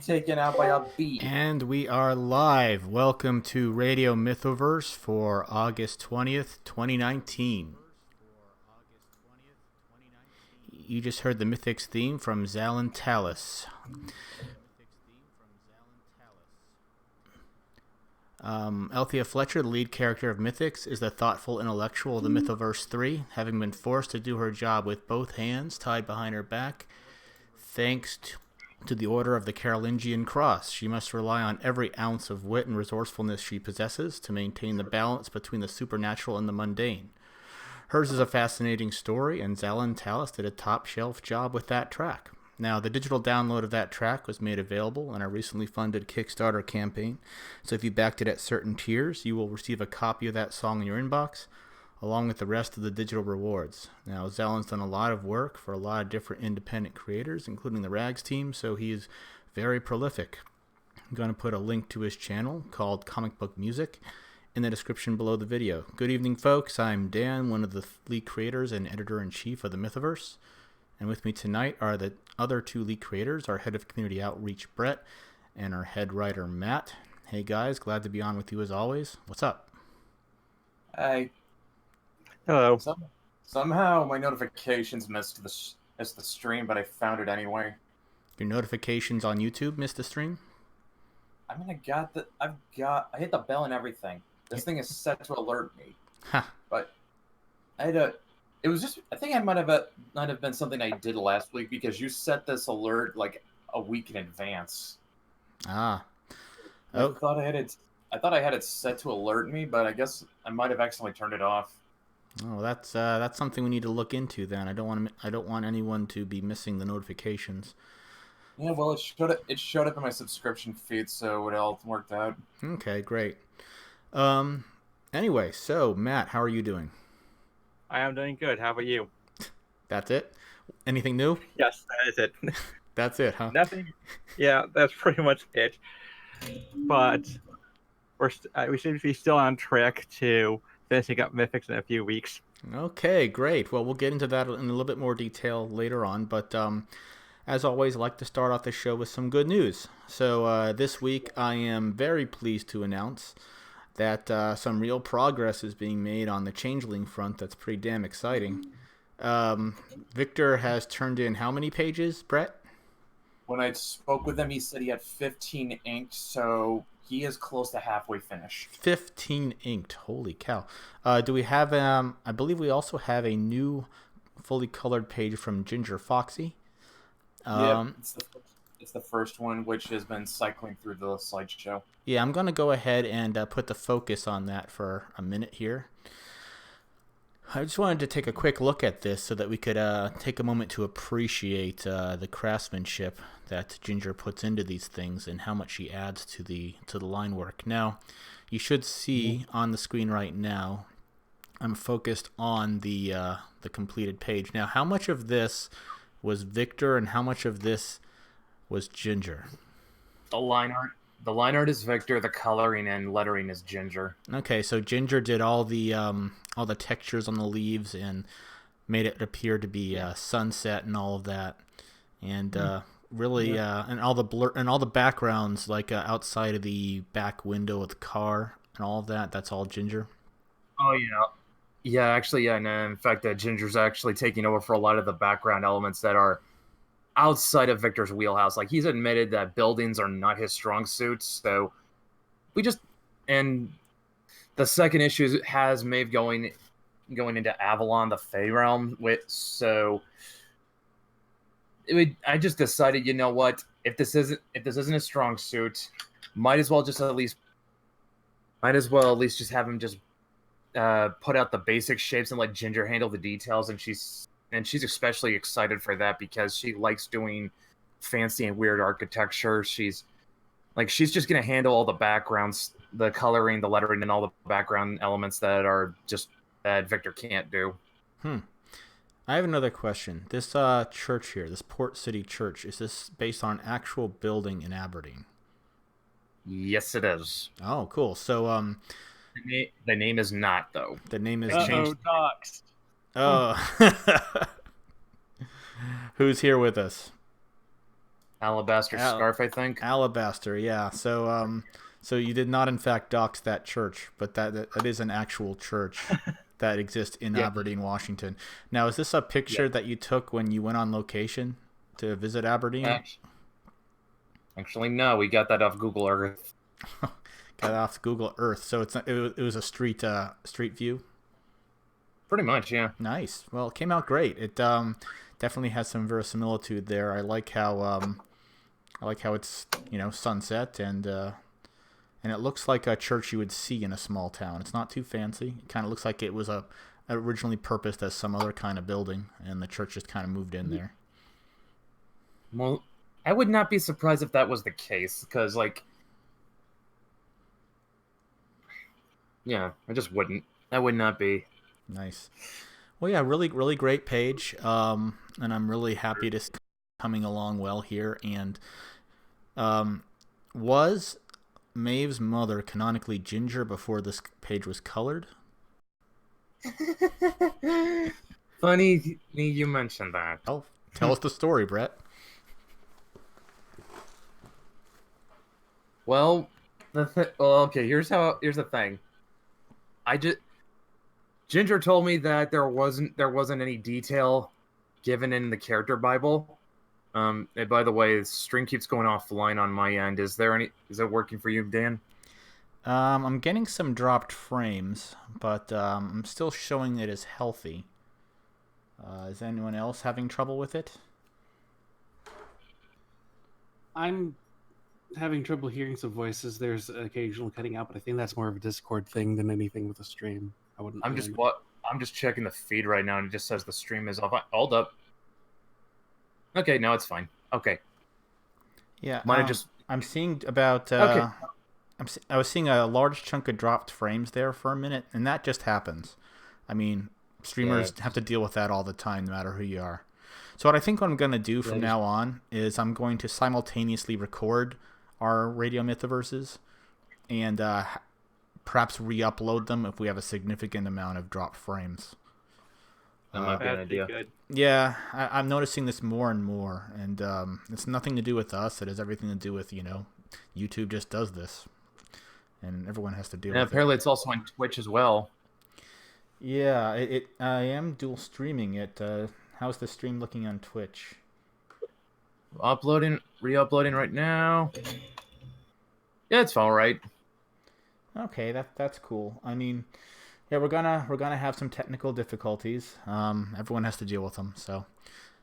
taken out by a bee. And we are live. Welcome to Radio Mythoverse for August 20th, 2019. You just heard the Mythics theme from Zalin Talus. Althea Fletcher, the lead character of Mythics, is the thoughtful intellectual of the Mythoverse 3, having been forced to do her job with both hands tied behind her back. Thanks to the Order of the Carolingian Cross, she must rely on every ounce of wit and resourcefulness she possesses to maintain the balance between the supernatural and the mundane. Hers is a fascinating story, and Zalin Talus did a top-shelf job with that track. Now, the digital download of that track was made available in our recently funded Kickstarter campaign, so if you backed it at certain tiers, you will receive a copy of that song in your inbox, along with the rest of the digital rewards. Now, Zalin's done a lot of work for a lot of different independent creators, including the Rags team, so he is very prolific. I'm going to put a link to his channel called Comic Book Music in the description below the video. Good evening, folks. I'm Dan, one of the lead creators and editor-in-chief of the Mythoverse. And with me tonight are the other two lead creators, our head of community outreach, Brett, and our head writer, Matt. Hey, guys. Glad to be on with you as always. What's up? Hey. Hello. Somehow my notifications missed the stream, but I found it anyway. Your notifications on YouTube missed the stream? I mean, I hit the bell and everything. This thing is set to alert me. Huh. But I think it might have been something I did last week, because you set this alert like a week in advance. Ah. I thought I had it set to alert me, but I guess I might have accidentally turned it off. Oh, that's something we need to look into then. I don't want anyone to be missing the notifications. Yeah, well, it showed up in my subscription feed, so it all worked out. Okay, great. Anyway, so Matt, how are you doing? I am doing good. How about you? That's it? Anything new? Yes, that is it. That's it, huh? Nothing. Yeah, that's pretty much it. But we seem to be still on track to finishing up Mythics in a few weeks. Okay, great. Well, we'll get into that in a little bit more detail later on, but as always, I like to start off the show with some good news. So this week, I am very pleased to announce that some real progress is being made on the Changeling front. That's pretty damn exciting. Victor has turned in how many pages, Brett? When I spoke with him, he said he had 15 inked, so he is close to halfway finished. 15 inked. Holy cow. Do we have, I believe we also have a new fully colored page from Ginger Foxy. Yeah, it's the first one, which has been cycling through the slideshow. Yeah, I'm going to go ahead and put the focus on that for a minute here. I just wanted to take a quick look at this so that we could take a moment to appreciate the craftsmanship that Ginger puts into these things and how much she adds to the line work. Now, you should see on the screen right now, I'm focused on the completed page. Now, how much of this was Victor and how much of this was Ginger? The line art is Victor. The coloring and lettering is Ginger. Okay, so Ginger did all the textures on the leaves and made it appear to be sunset and all of that, and really and all the blur and all the backgrounds like outside of the back window of the car and all of that. That's all Ginger. Oh yeah. Yeah, actually, yeah. No, in fact, Ginger's actually taking over for a lot of the background elements that are outside of Victor's wheelhouse. Like, he's admitted that buildings are not his strong suits, so and the second issue has Maeve going into Avalon, the Fey realm, I just decided, you know what? If this isn't a strong suit, might as well at least just have him just put out the basic shapes and let Ginger handle the details, and she's especially excited for that because she likes doing fancy and weird architecture. She's just gonna handle all the backgrounds, the coloring, the lettering, and all the background elements that Victor can't do. I have another question. This church here, this Port City Church, is this based on an actual building in Aberdeen? Yes, it is. Oh, cool. So the name is not, though. The name is changed. Docs. Oh. Who's here with us? Alabaster scarf, I think. Alabaster, yeah. So you did not in fact dox that church, but that is an actual church that exists in Yeah. Aberdeen, Washington. Now, is this a picture that you took when you went on location to visit Aberdeen? Actually, no. We got that off Google Earth. Got off Google Earth, so it was a street view. Pretty much, yeah. Nice. Well, it came out great. It definitely has some verisimilitude there. I like how it's sunset and it looks like a church you would see in a small town. It's not too fancy. It kind of looks like it was originally purposed as some other kind of building, and the church just kind of moved in there. Well, I would not be surprised if that was the case, because, yeah, I just wouldn't. That would not be. Nice. Well, yeah, really, really great page, and I'm really happy to coming along well here. And was Maeve's mother canonically ginger before this page was colored? Funny you mentioned that. Oh, tell us the story, Brett. Well, okay. Here's the thing. Ginger told me that there wasn't any detail given in the character Bible. And by the way, the string keeps going offline on my end. Is it working for you, Dan? I'm getting some dropped frames, but I'm still showing it as healthy. Is anyone else having trouble with it? I'm having trouble hearing some voices. There's occasional cutting out, but I think that's more of a Discord thing than anything with the stream. I'm just checking the feed right now, and it just says the stream is off. Hold up. Okay, no, it's fine. Okay. Yeah, just. I'm seeing about. Okay. I was seeing a large chunk of dropped frames there for a minute, and that just happens. I mean, streamers have to deal with that all the time, no matter who you are. So what I'm going to do from now on is I'm going to simultaneously record our Radio Mythoverses and perhaps re-upload them if we have a significant amount of dropped frames. That might be an idea. Good. Yeah, I'm noticing this more and more, and it's nothing to do with us. It has everything to do with, YouTube just does this, and everyone has to deal with it. Apparently it's also on Twitch as well. Yeah, I am dual streaming it. How's the stream looking on Twitch? Re-uploading right now. Yeah, it's all right. Okay, that's cool. I mean, yeah, we're gonna have some technical difficulties. Everyone has to deal with them, so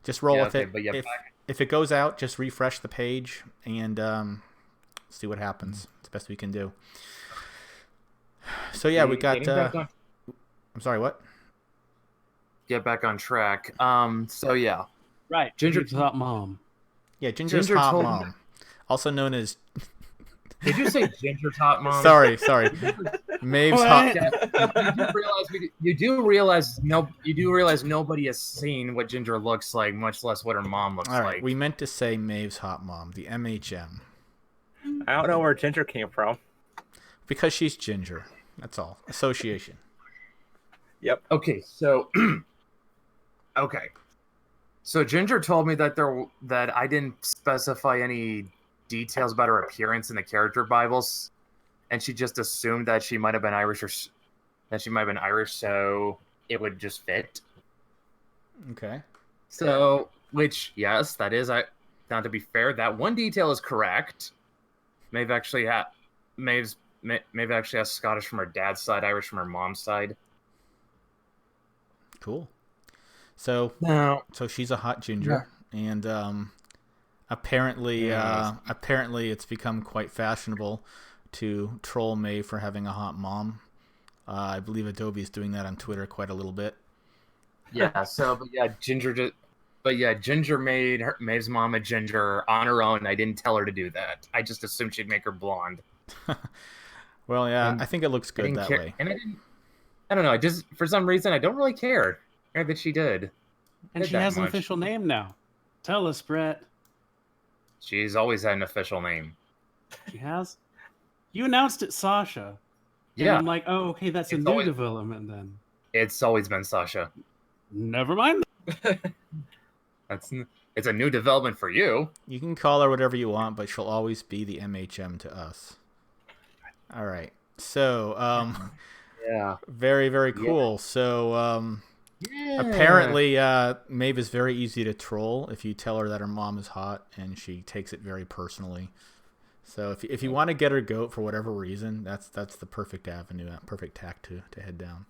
just roll with it. But yeah, if it goes out, just refresh the page and see what happens. It's the best we can do. So yeah, we got. I'm sorry, what? Get back on track. So yeah. Right. Ginger's hot mom. Yeah, Ginger's hot mom, also known as. Did you say Ginger's hot mom? Sorry. Maeve's hot. You do realize nobody has seen what Ginger looks like, much less what her mom looks All right, like. we meant to say Maeve's hot mom, the MHM. I don't know where Ginger came from. Because she's Ginger. That's all. Association. Yep. Okay, so So Ginger told me that I didn't specify any details about her appearance in the character Bibles, and she just assumed that she might have been Irish, so it would just fit. Okay. So, which, yes, that is. Now, to be fair, that one detail is correct. Maeve actually has Scottish from her dad's side, Irish from her mom's side. Cool. So, No. so she's a hot ginger, and apparently it's become quite fashionable to troll Maeve for having a hot mom. I believe Adobe is doing that on Twitter quite a little bit. Yeah. So, Ginger made Maeve's mom a ginger on her own. I didn't tell her to do that. I just assumed she'd make her blonde. Well, yeah, I think it looks good that way. And I don't know. Just for some reason, I don't really care that she did. And she has an official name now. Tell us, Brett. She's always had an official name. She has? You announced it, Sasha. And Yeah. I'm like, oh, okay, that's a new development then. It's always been Sasha. Never mind. It's it's a new development for you. You can call her whatever you want, but she'll always be the MHM to us. All right. So, Yeah. very, very Yeah. cool. So, Yeah. apparently, Maeve is very easy to troll if you tell her that her mom is hot, and she takes it very personally. So if you want to get her goat for whatever reason, that's the perfect avenue, perfect tack to head down.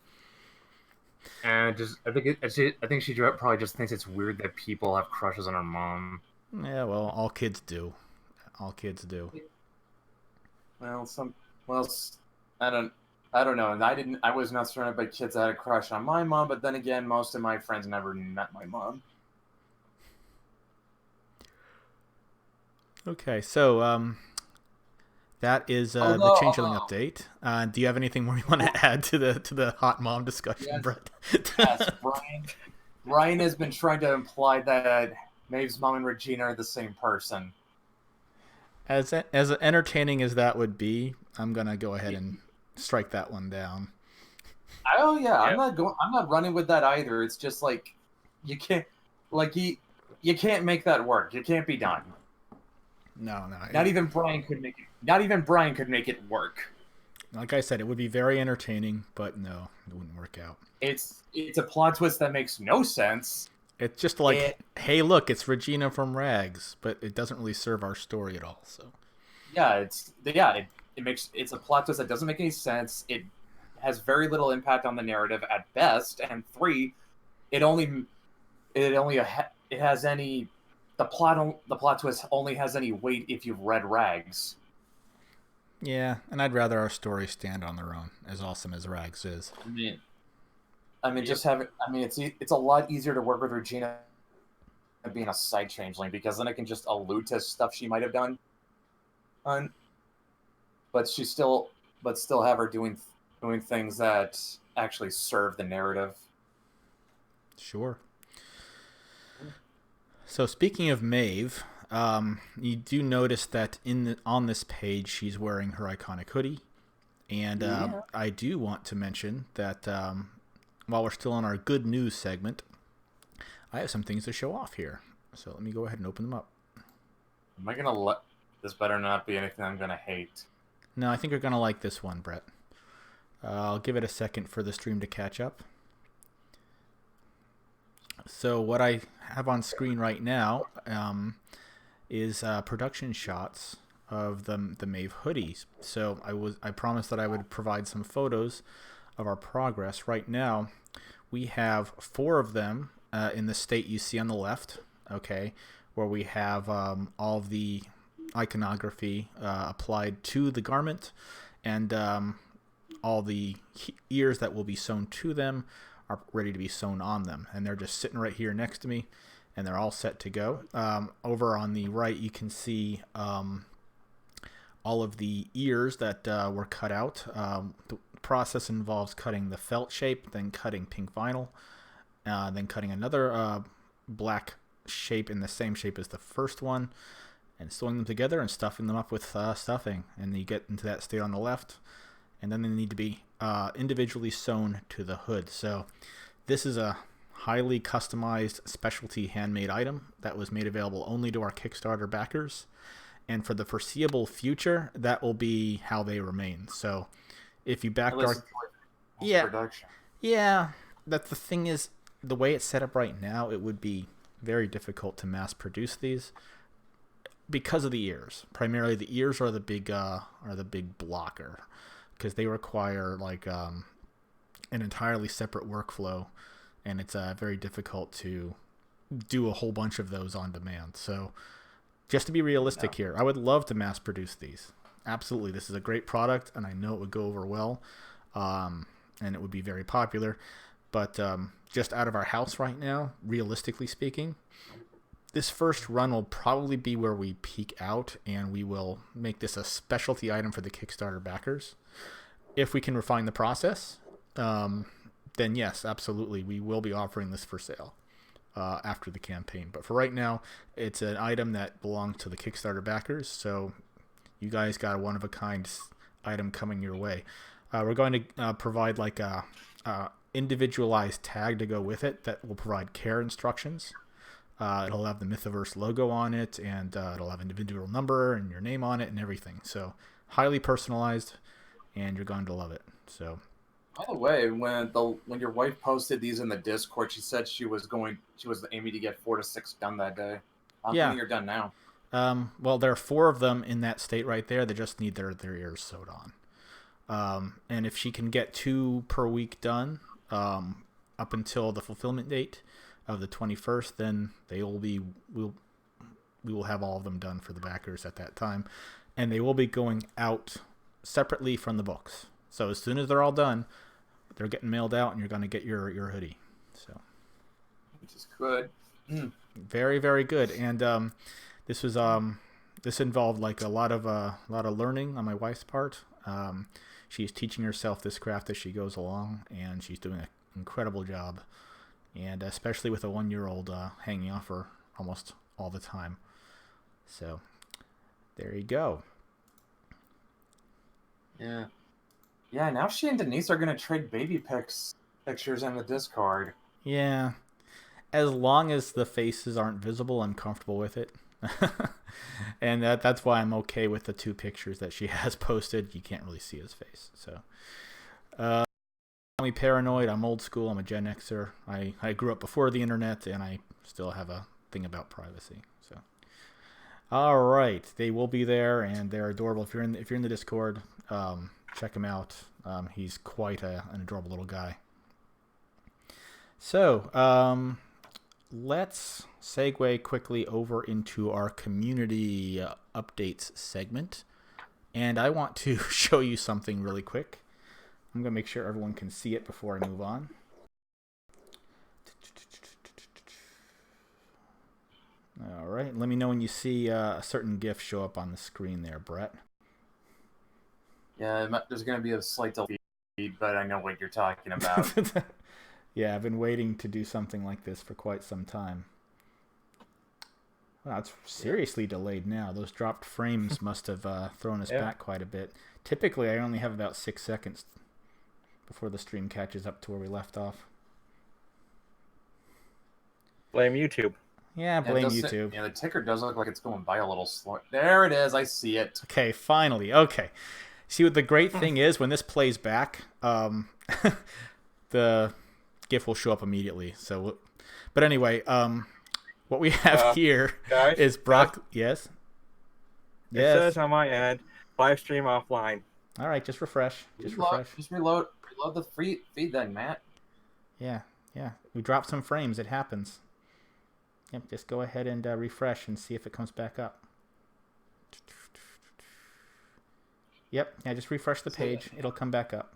And I think she probably just thinks it's weird that people have crushes on her mom. Yeah, well, all kids do. All kids do. Well, I don't know. And I was not surrounded by kids that had a crush on my mom, but then again, most of my friends never met my mom. Okay, so that is the changeling update. Do you have anything more you want to add to the hot mom discussion, Yes. Brett? Yes, Brian has been trying to imply that Maeve's mom and Regina are the same person. As entertaining as that would be, I'm gonna go ahead and strike that one down. Oh yeah, Yeah. I'm not running with that either. It's just like you can't you can't make that work. It can't be done. No. Not even Brian could make it work. Like I said, it would be very entertaining, but no, it wouldn't work out. It's a plot twist that makes no sense. It's just like, hey, look, it's Regina from Rags, but it doesn't really serve our story at all. So Yeah, it's a plot twist that doesn't make any sense. It has very little impact on the narrative at best, and 3, the plot twist only has any weight if you've read Rags. yeah, and I'd rather our stories stand on their own, as awesome as Rags is. It's a lot easier to work with Regina being a side changeling, because then it can just allude to stuff she might have done, but still have her doing things that actually serve the narrative. Sure. So speaking of Maeve, you do notice that on this page she's wearing her iconic hoodie, and I do want to mention that while we're still on our good news segment, I have some things to show off here. So let me go ahead and open them up. Am I gonna let this better not be anything I'm gonna hate? No, I think you're gonna like this one, Brett. I'll give it a second for the stream to catch up. So what I have on screen right now is production shots of the Maeve hoodies. So I promised that I would provide some photos of our progress. Right now, we have 4 of them in the state you see on the left. Okay, where we have all of the iconography applied to the garment, and all the ears that will be sewn to them are ready to be sewn on them, and they're just sitting right here next to me, and they're all set to go. Over on the right, you can see all of the ears that were cut out. The process involves cutting the felt shape, then cutting pink vinyl, then cutting another black shape in the same shape as the first one, and sewing them together and stuffing them up with stuffing. And you get into that state on the left, and then they need to be individually sewn to the hood. So this is a highly customized specialty handmade item that was made available only to our Kickstarter backers, and for the foreseeable future that will be how they remain. So if you backed our yeah, that's the thing, is the way it's set up right now, it would be very difficult to mass produce these because of the ears. Primarily the ears are the big blocker, because they require like an entirely separate workflow, and it's very difficult to do a whole bunch of those on demand. So just to be realistic here, I would love to mass produce these. Absolutely, this is a great product, and I know it would go over well, and it would be very popular. But just out of our house right now, realistically speaking, this first run will probably be where we peak out, and we will make this a specialty item for the Kickstarter backers. If we can refine the process, then yes, absolutely, we will be offering this for sale after the campaign. But for right now, it's an item that belongs to the Kickstarter backers, so you guys got a one-of-a-kind item coming your way. We're going to provide like a individualized tag to go with it that will provide care instructions It'll have the Mythoverse logo on it, and it'll have an individual number and your name on it and everything. So highly personalized, and you're going to love it. So. By the way, when your wife posted these in the Discord, she said she was aiming to get 4 to 6 done that day. How many are done now? Well, there are 4 of them in that state right there. They just need their ears sewed on. And if she can get 2 per week done, up until the fulfillment date of the 21st, then we will have all of them done for the backers at that time, and they will be going out separately from the books. So as soon as they're all done, they're getting mailed out, and you're going to get your hoodie. So, which is good. Very, very good. And this involved like a lot of learning on my wife's part. She's teaching herself this craft as she goes along, and she's doing an incredible job. And especially with a 1-year-old hanging off her almost all the time. So there you go. Yeah. Yeah, now she and Denise are going to trade baby pictures in the Discord. Yeah. As long as the faces aren't visible, I'm comfortable with it. And that's why I'm okay with the 2 pictures that she has posted. You can't really see his face. So, I'm paranoid. I'm old school. I'm a Gen Xer. I grew up before the internet, and I still have a thing about privacy. So, all right. They will be there, and they're adorable. If you're in the Discord, check him out. He's quite an adorable little guy. So, let's segue quickly over into our community updates segment. And I want to show you something really quick. I'm going to make sure everyone can see it before I move on. All right. Let me know when you see a certain GIF show up on the screen there, Brett. Yeah, there's going to be a slight delay, but I know what you're talking about. Yeah, I've been waiting to do something like this for quite some time. Wow, it's seriously delayed now. Those dropped frames must have thrown us back quite a bit. Typically, I only have about 6 seconds before the stream catches up to where we left off. Blame YouTube. Yeah, blame YouTube. Yeah, the ticker does look like it's going by a little slow. There it is. I see it. Okay, finally. Okay. See what the great thing is? When this plays back, the GIF will show up immediately. So, but anyway, what we have here guys, is Brock. Yes? It says on my end, live stream offline. All right, just refresh. Just reload the feed then, Matt. Yeah. We dropped some frames. It happens. Yep, just go ahead and refresh and see if it comes back up. Yep, yeah, just refresh the page. It'll come back up.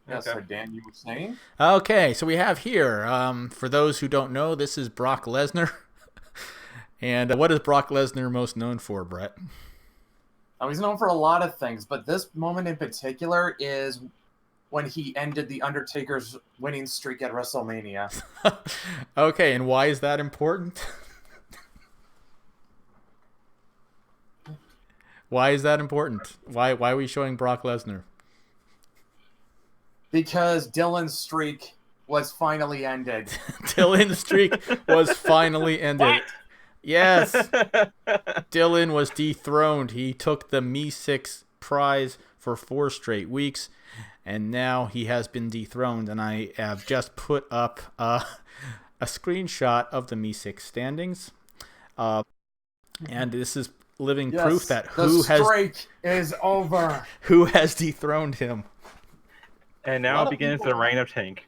Yes, okay. So Dan, you were saying? Okay, so we have here, for those who don't know, this is Brock Lesnar. And what is Brock Lesnar most known for, Brett? Oh, he's known for a lot of things, but this moment in particular is when he ended The Undertaker's winning streak at WrestleMania. Okay, and why is that important? Why is that important? Why are we showing Brock Lesnar? Because Dylan's streak was finally ended. Dylan's streak was finally ended. What? Yes. Dylan was dethroned. He took the Me6 prize for 4 straight weeks, and now he has been dethroned. And I have just put up a screenshot of the Me6 standings. And this is living proof that the streak is over. Who has dethroned him? And now begins the reign of Tank.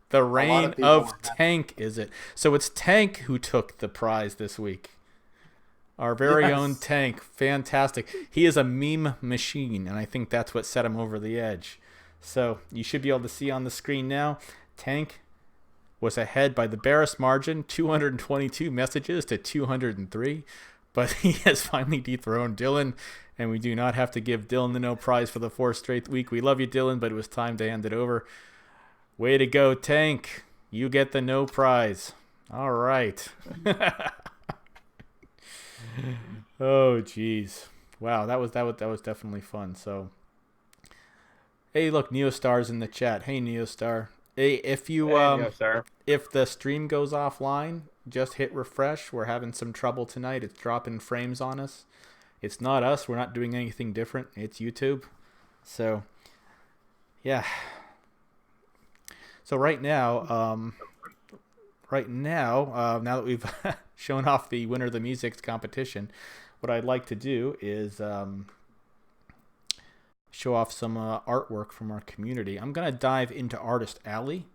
The reign of Tank, is it? So it's Tank who took the prize this week. Our very own Tank. Fantastic. He is a meme machine, and I think that's what set him over the edge. So you should be able to see on the screen now, Tank was ahead by the barest margin, 222 messages to 203. But he has finally dethroned Dylan, and we do not have to give Dylan the no prize for the 4th straight week. We love you, Dylan, but it was time to hand it over. Way to go, Tank. You get the no prize. All right. Oh, jeez. Wow, that was definitely fun. So, hey, look, Neostar's in the chat. Hey, Neostar. Hey, if you if the stream goes offline, just hit refresh. We're having some trouble tonight. It's dropping frames on us. It's not us. We're not doing anything different. It's YouTube. So, yeah. So now that we've shown off the winner of the music competition, what I'd like to do is show off some artwork from our community. I'm going to dive into Artist Alley,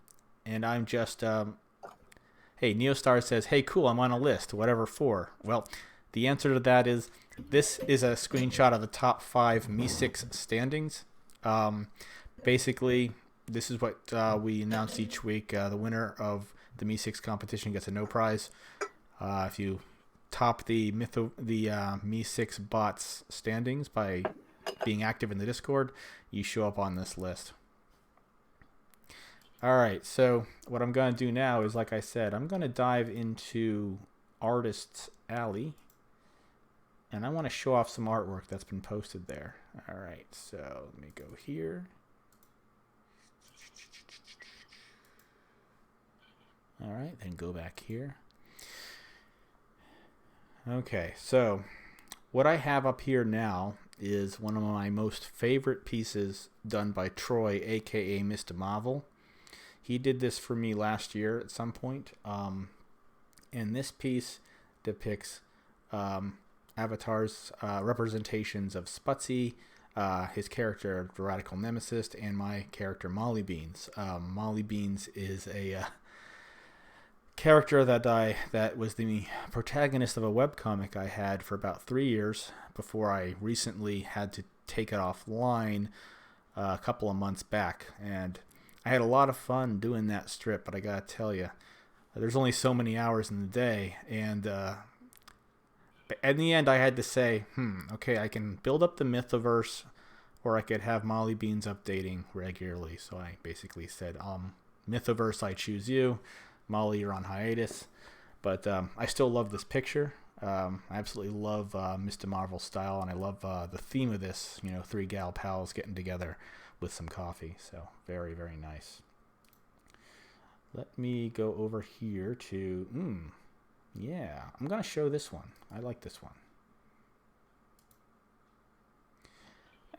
and I'm just... hey, Neostar says, hey, cool, I'm on a list. Whatever for? Well, the answer to that is this is a screenshot of the top 5 Me6 standings. Basically, this is what we announce each week. The winner of the Me6 competition gets a no prize. If you top the Me6 bots standings by being active in the Discord, you show up on this list. All right, so what I'm going to do now is, like I said, I'm going to dive into Artist's Alley, and I want to show off some artwork that's been posted there. All right, so let me go here. All right, then go back here. Okay, so what I have up here now is one of my most favorite pieces done by Troy, aka Mr. Marvel. He did this for me last year at some point, and this piece depicts Avatar's representations of Sputsy, his character, the Radical Nemesis, and my character, Molly Beans. Molly Beans is a character that was the protagonist of a webcomic I had for about 3 years before I recently had to take it offline a couple of months back. And I had a lot of fun doing that strip, but I gotta tell you, there's only so many hours in the day, and in the end I had to say, okay, I can build up the Mythoverse, or I could have Molly Beans updating regularly. So I basically said, Mythoverse, I choose you. Molly, you're on hiatus. But I still love this picture. I absolutely love Mr. Marvel's style, and I love the theme of this, 3 gal pals getting together with some coffee. So very, very nice. Let me go over here to, yeah, I'm going to show this one. I like this one.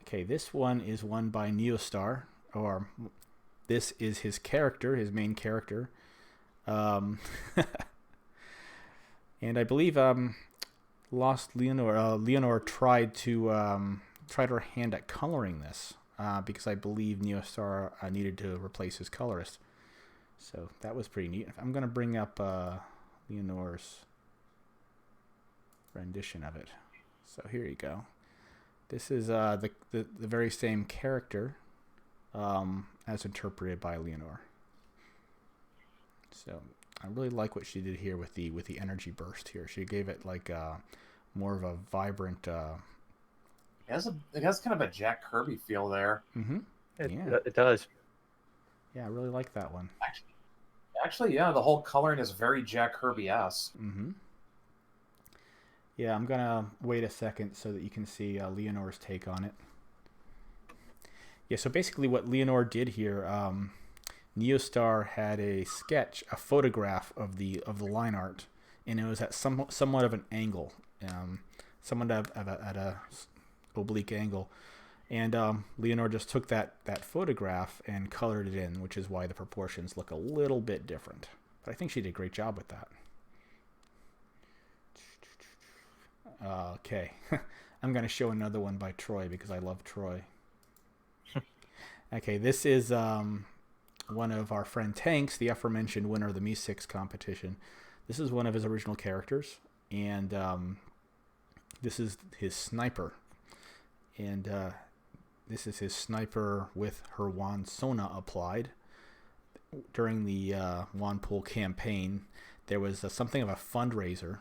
Okay, this one is one by Neostar, or this is his character, his main character. And I believe Lost Leonore tried her hand at coloring this because I believe Neostar needed to replace his colorist. So that was pretty neat. I'm going to bring up Leonore's rendition of it. So here you go. This is the very same character as interpreted by Leonore. So I really like what she did here with the energy burst here. She gave it like more of a vibrant. It has kind of a Jack Kirby feel there. Mm-hmm. It does. Yeah, I really like that one. Actually, yeah, the whole coloring is very Jack Kirby-esque. Mm-hmm. Yeah, I'm gonna wait a second so that you can see Leonore's take on it. Yeah, so basically what Leonore did here. Neostar had a sketch, a photograph of the line art, and it was at somewhat of an angle, somewhat at a oblique angle, and Leonore just took that photograph and colored it in, which is why the proportions look a little bit different. But I think she did a great job with that. Okay, I'm going to show another one by Troy because I love Troy. Okay, this is one of our friend Tanks, the aforementioned winner of the Me6 competition. This is one of his original characters, and this is his sniper. And this is his sniper with her wand Sona applied. During the wand pool campaign, there was something of a fundraiser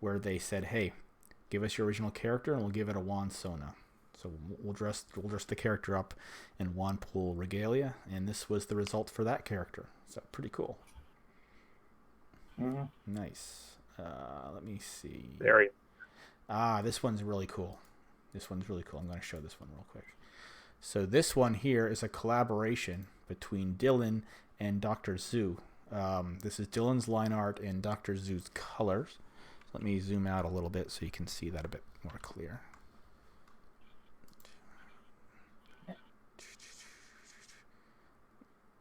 where they said, hey, give us your original character and we'll give it a wand Sona. So we'll dress the character up in wand pool regalia, and this was the result for that character. So pretty cool. Mm-hmm. Nice. Let me see. Very. This one's really cool. I'm going to show this one real quick. So this one here is a collaboration between Dylan and Dr. Zoo. This is Dylan's line art and Dr. Zoo's colors. So let me zoom out a little bit so you can see that a bit more clear.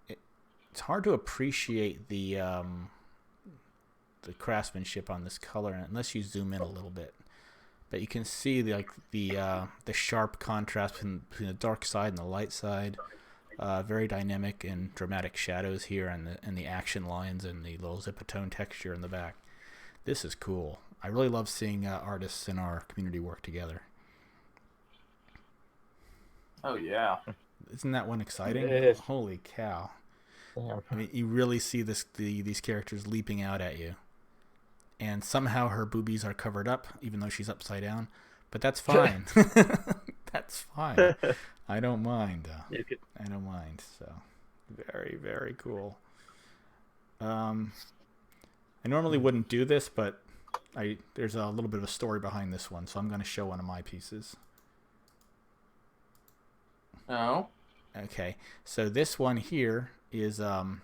It's hard to appreciate the craftsmanship on this color unless you zoom in a little bit. But you can see the sharp contrast between the dark side and the light side. Very dynamic and dramatic shadows here, and the action lines and the little zipatone texture in the back. This is cool. I really love seeing artists in our community work together. Oh yeah. Isn't that one exciting? It is. Holy cow! Damn. I mean, you really see these characters leaping out at you, and somehow her boobies are covered up, even though she's upside down. But that's fine. That's fine. I don't mind. I don't mind. So, very, very cool. I normally wouldn't do this, but there's a little bit of a story behind this one, so I'm going to show one of my pieces. Oh. Okay, so this one here is but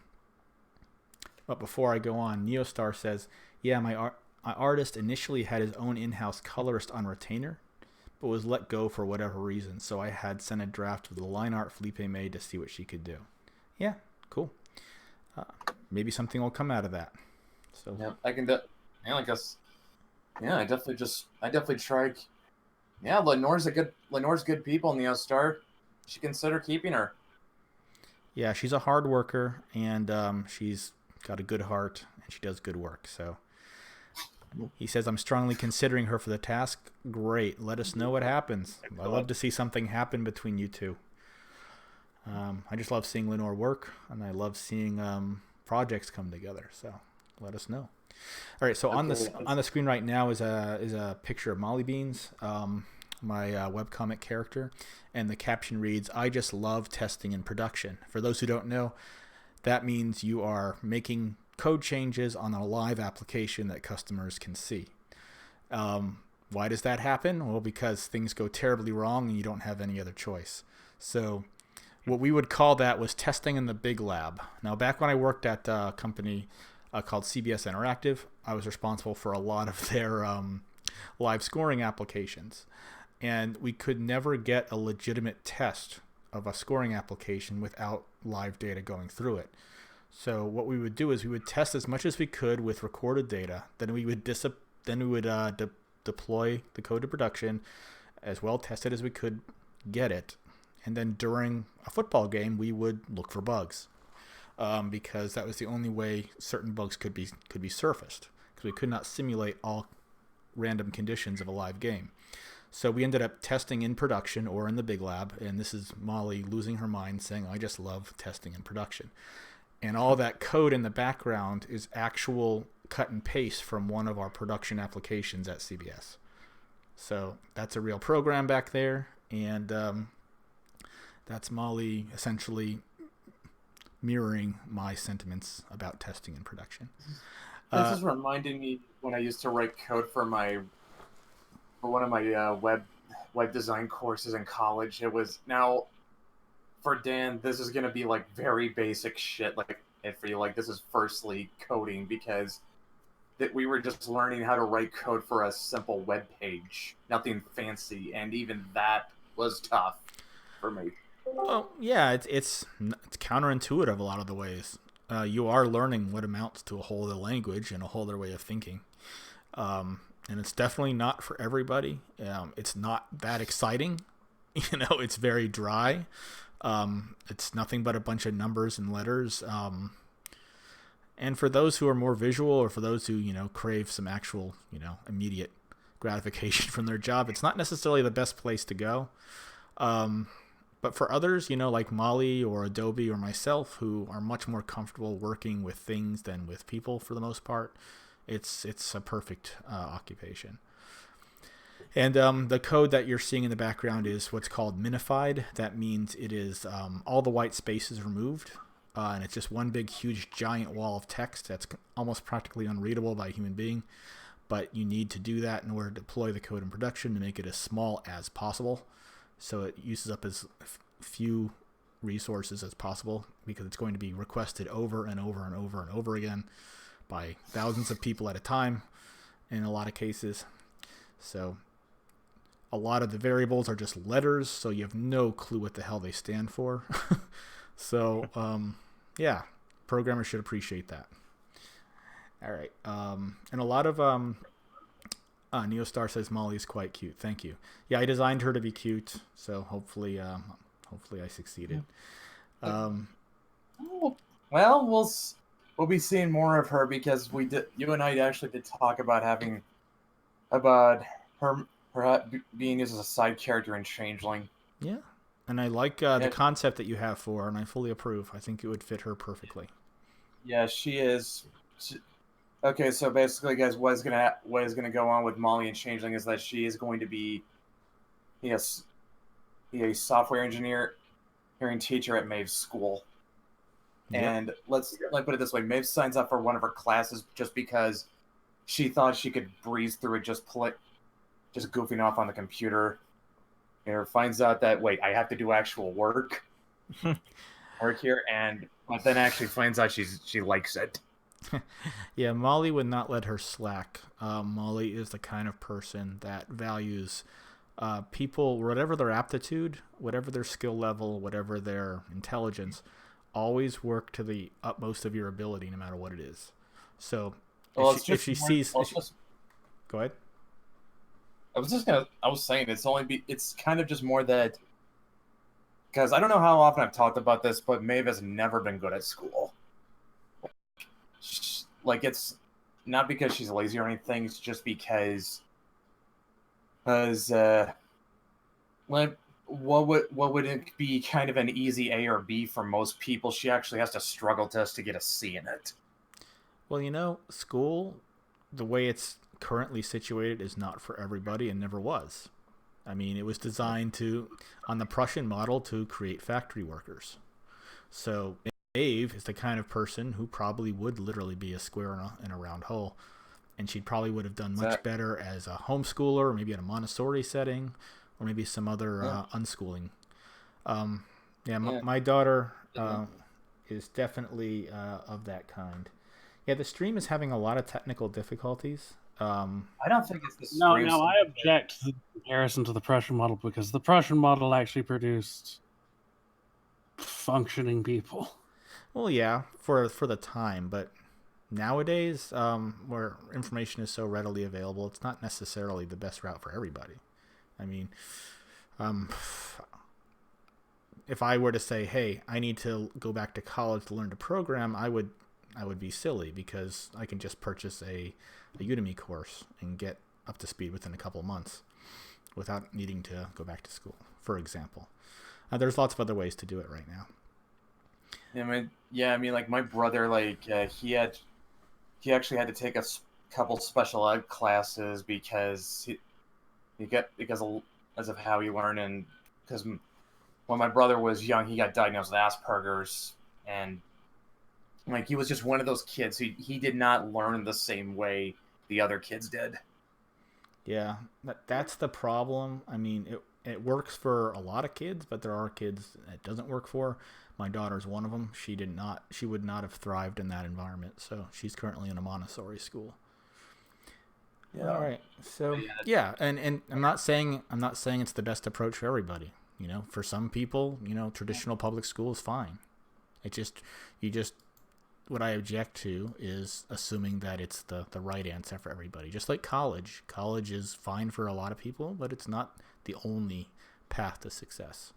before I go on, Neostar says, yeah, my artist initially had his own in-house colorist on retainer, but was let go for whatever reason, so I had sent a draft of the line art Felipe made to see what she could do. Yeah, cool. Maybe something will come out of that. So Yeah, I guess. Yeah, I definitely tried. Yeah, Lenore's good people, Neostar. You should consider keeping her. yeah, she's a hard worker, and she's got a good heart, and she does good work. So he says, I'm strongly considering her for the task. Great. Let us know what happens. I love to see something happen between you two. I just love seeing Lenore work, and I love seeing projects come together. So let us know. All right. So on the screen right now is a picture of Molly Beans, my webcomic character, and the caption reads, I just love testing in production. For those who don't know, that means you are making code changes on a live application that customers can see. Why does that happen? Well, because things go terribly wrong and you don't have any other choice. So what we would call that was testing in the big lab. Now, back when I worked at a company called CBS Interactive, I was responsible for a lot of their live scoring applications. And we could never get a legitimate test of a scoring application without live data going through it. So what we would do is we would test as much as we could with recorded data. Then we would deploy the code to production, as well tested as we could get it. And then during a football game, we would look for bugs, because that was the only way certain bugs could be surfaced, because we could not simulate all random conditions of a live game. So we ended up testing in production or in the big lab, and this is Molly losing her mind saying, I just love testing in production. And all that code in the background is actual cut and paste from one of our production applications at CBS. So that's a real program back there, and that's Molly essentially mirroring my sentiments about testing in production. This is reminding me when I used to write code for one of my web design courses in college. It was now for Dan. This is gonna be like very basic shit. Like if for you, like this is firstly coding, because that we were just learning how to write code for a simple web page, nothing fancy, and even that was tough for me. Well, yeah, it's counterintuitive a lot of the ways. You are learning what amounts to a whole other language and a whole other way of thinking. And it's definitely not for everybody. It's not that exciting. It's very dry. It's nothing but a bunch of numbers and letters. And for those who are more visual, or for those who, crave some actual, immediate gratification from their job, it's not necessarily the best place to go. But for others, like Molly or Adobe or myself, who are much more comfortable working with things than with people for the most part, it's a perfect occupation. And the code that you're seeing in the background is what's called minified. That means it is all the white space is removed, and it's just one big, huge, giant wall of text that's almost practically unreadable by a human being. But you need to do that in order to deploy the code in production to make it as small as possible, so it uses up as few resources as possible, because it's going to be requested over and over and over and over again by thousands of people at a time in a lot of cases. So a lot of the variables are just letters, so you have no clue what the hell they stand for. So yeah, programmers should appreciate that. All right. And a lot of Neostar says Molly's quite cute. Thank you. Yeah, I designed her to be cute, so hopefully I succeeded. Well, we'll be seeing more of her, because you and I actually did talk about her being as a side character in Changeling. Yeah, and I like the concept that you have for her, and I fully approve. I think it would fit her perfectly. Yeah, she is. Okay, so basically, guys, what is gonna go on with Molly and Changeling is that she is going to be a software engineering teacher at Maeve's school. Yep. And let's put it this way: Maeve signs up for one of her classes just because she thought she could breeze through it, just goofing off on the computer. And finds out that, wait, I have to do actual work here, but then actually finds out she likes it. Yeah, Molly would not let her slack. Molly is the kind of person that values people, whatever their aptitude, whatever their skill level, whatever their intelligence, always work to the utmost of your ability, no matter what it is. So go ahead. I was saying it's kind of just more that, because I don't know how often I've talked about this, but Maeve has never been good at school. Like, it's not because she's lazy or anything, it's just because what would it be kind of an easy A or B for most people, she actually has to struggle to get a C in it. Well, school, the way it's currently situated, is not for everybody and never was. I mean, it was designed on the Prussian model, to create factory workers. So Maeve is the kind of person who probably would literally be a square in a round hole, and she probably would have done much better as a homeschooler, or maybe in a Montessori setting, or maybe some other unschooling. My daughter is definitely of that kind. Yeah, the stream is having a lot of technical difficulties. I don't think it's the stream. No, I object to the comparison to the Prussian model, because the Prussian model actually produced functioning people. Well, yeah, for the time, but nowadays, where information is so readily available, it's not necessarily the best route for everybody. I mean, if I were to say, hey, I need to go back to college to learn to program, I would be silly, because I can just purchase a Udemy course and get up to speed within a couple of months without needing to go back to school, for example. There's lots of other ways to do it right now. I mean, like my brother, he actually had to take a couple special ed classes because because of how he learned, and because when my brother was young, he got diagnosed with Asperger's, and he was just one of those kids who he did not learn the same way the other kids did. Yeah, that's the problem. I mean, it works for a lot of kids, but there are kids it doesn't work for. My daughter's one of them. She would not have thrived in that environment, so she's currently in a Montessori school. Yeah. All right. So yeah, and I'm not saying it's the best approach for everybody. For some people, traditional public school is fine. What I object to is assuming that it's the right answer for everybody. Just like college. College is fine for a lot of people, but it's not the only path to success.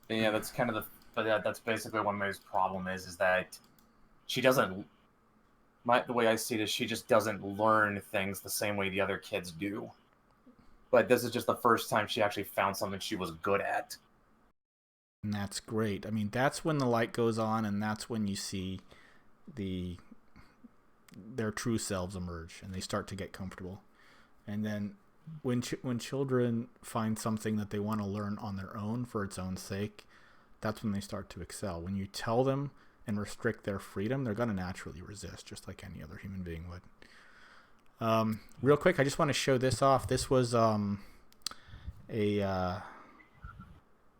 Yeah, that's that's basically what Maeve's problem is that she doesn't. The way I see it is she just doesn't learn things the same way the other kids do. But this is just the first time she actually found something she was good at. And that's great. I mean, that's when the light goes on, and that's when you see their true selves emerge, and they start to get comfortable. And then when children find something that they want to learn on their own for its own sake, that's when they start to excel. When you tell them and restrict their freedom, they're going to naturally resist, just like any other human being would. Real quick, I just want to show this off. This was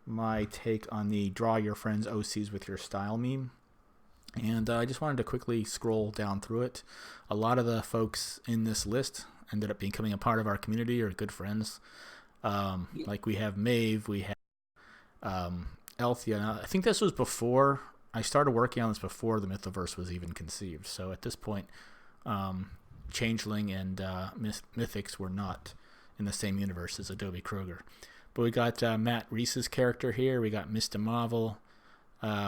my take on the draw your friends OCs with your style meme. And I just wanted to quickly scroll down through it. A lot of the folks in this list ended up becoming a part of our community or good friends. Like we have Maeve, we have Althea. Now, I think this was before, I started working on this before the Mythoverse was even conceived. So at this point, Changeling and Mythics were not in the same universe as Adobe Kroger. But we got Matt Reese's character here. We got Mr. Marvel.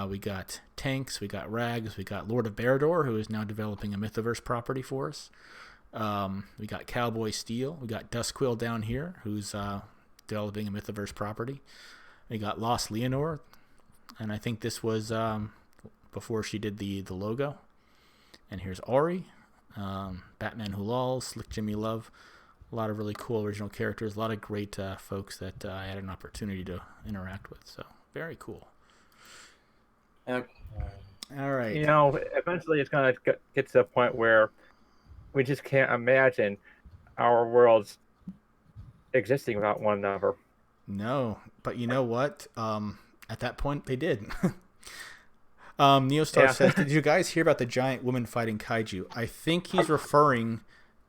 We got Tanks. We got Rags. We got Lord of Berador, who is now developing a Mythoverse property for us. We got Cowboy Steel. We got Duskquill down here, who's developing a Mythoverse property. We got Lost Leonore, and I think this was before she did the logo. And here's Ori, Batman Who Lolls, Slick Jimmy Love. A lot of really cool original characters. A lot of great folks that I had an opportunity to interact with. So very cool. Okay. All right. You know, eventually it's going to get to the point where we just can't imagine our worlds existing without one another. No, but you know what? At that point, they did. Neostar says, did you guys hear about the giant woman fighting kaiju? I think he's referring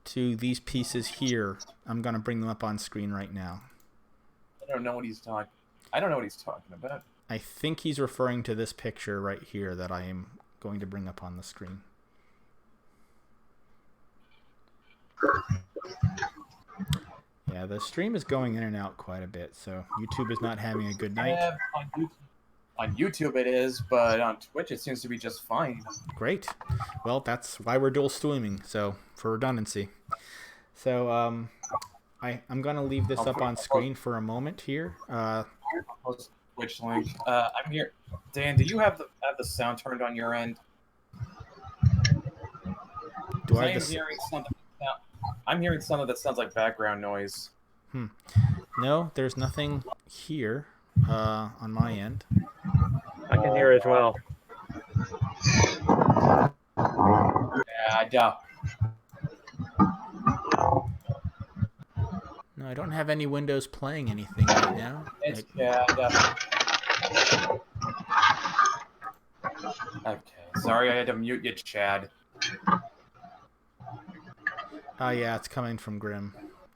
to these pieces here. I'm going to bring them up on screen right now. I don't know what he's talking about. I think he's referring to this picture right here that I am going to bring up on the screen. Yeah, the stream is going in and out quite a bit, so YouTube is not having a good night. On YouTube it is, but on Twitch it seems to be just fine. Great. Well, that's why we're dual streaming, so for redundancy. So I'm going to leave this up on screen for a moment here. Twitch link. I'm here. Dan, do you have the sound turned on your end? I'm hearing something that sounds like background noise. No, there's nothing here on my end. I can hear as well. Yeah. No, I don't have any windows playing anything right now. It's Okay. Sorry, I had to mute you, Chad. Oh, yeah, it's coming from Grim.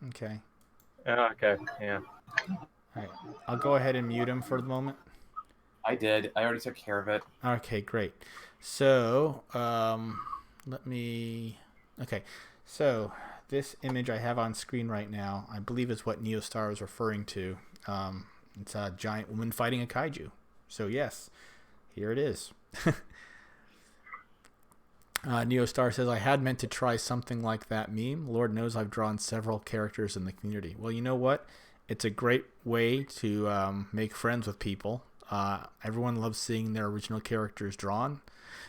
Okay. Okay, yeah. All right. I'll go ahead and mute him for the moment. I did. I already took care of it. Okay, great. So, let me... Okay, so this image I have on screen right now, I believe is what Neostar is referring to. It's a giant woman fighting a kaiju. So, yes, here it is. Neostar says, I had meant to try something like that meme. Lord knows I've drawn several characters in the community. Well, you know what? It's a great way to make friends with people. Everyone loves seeing their original characters drawn.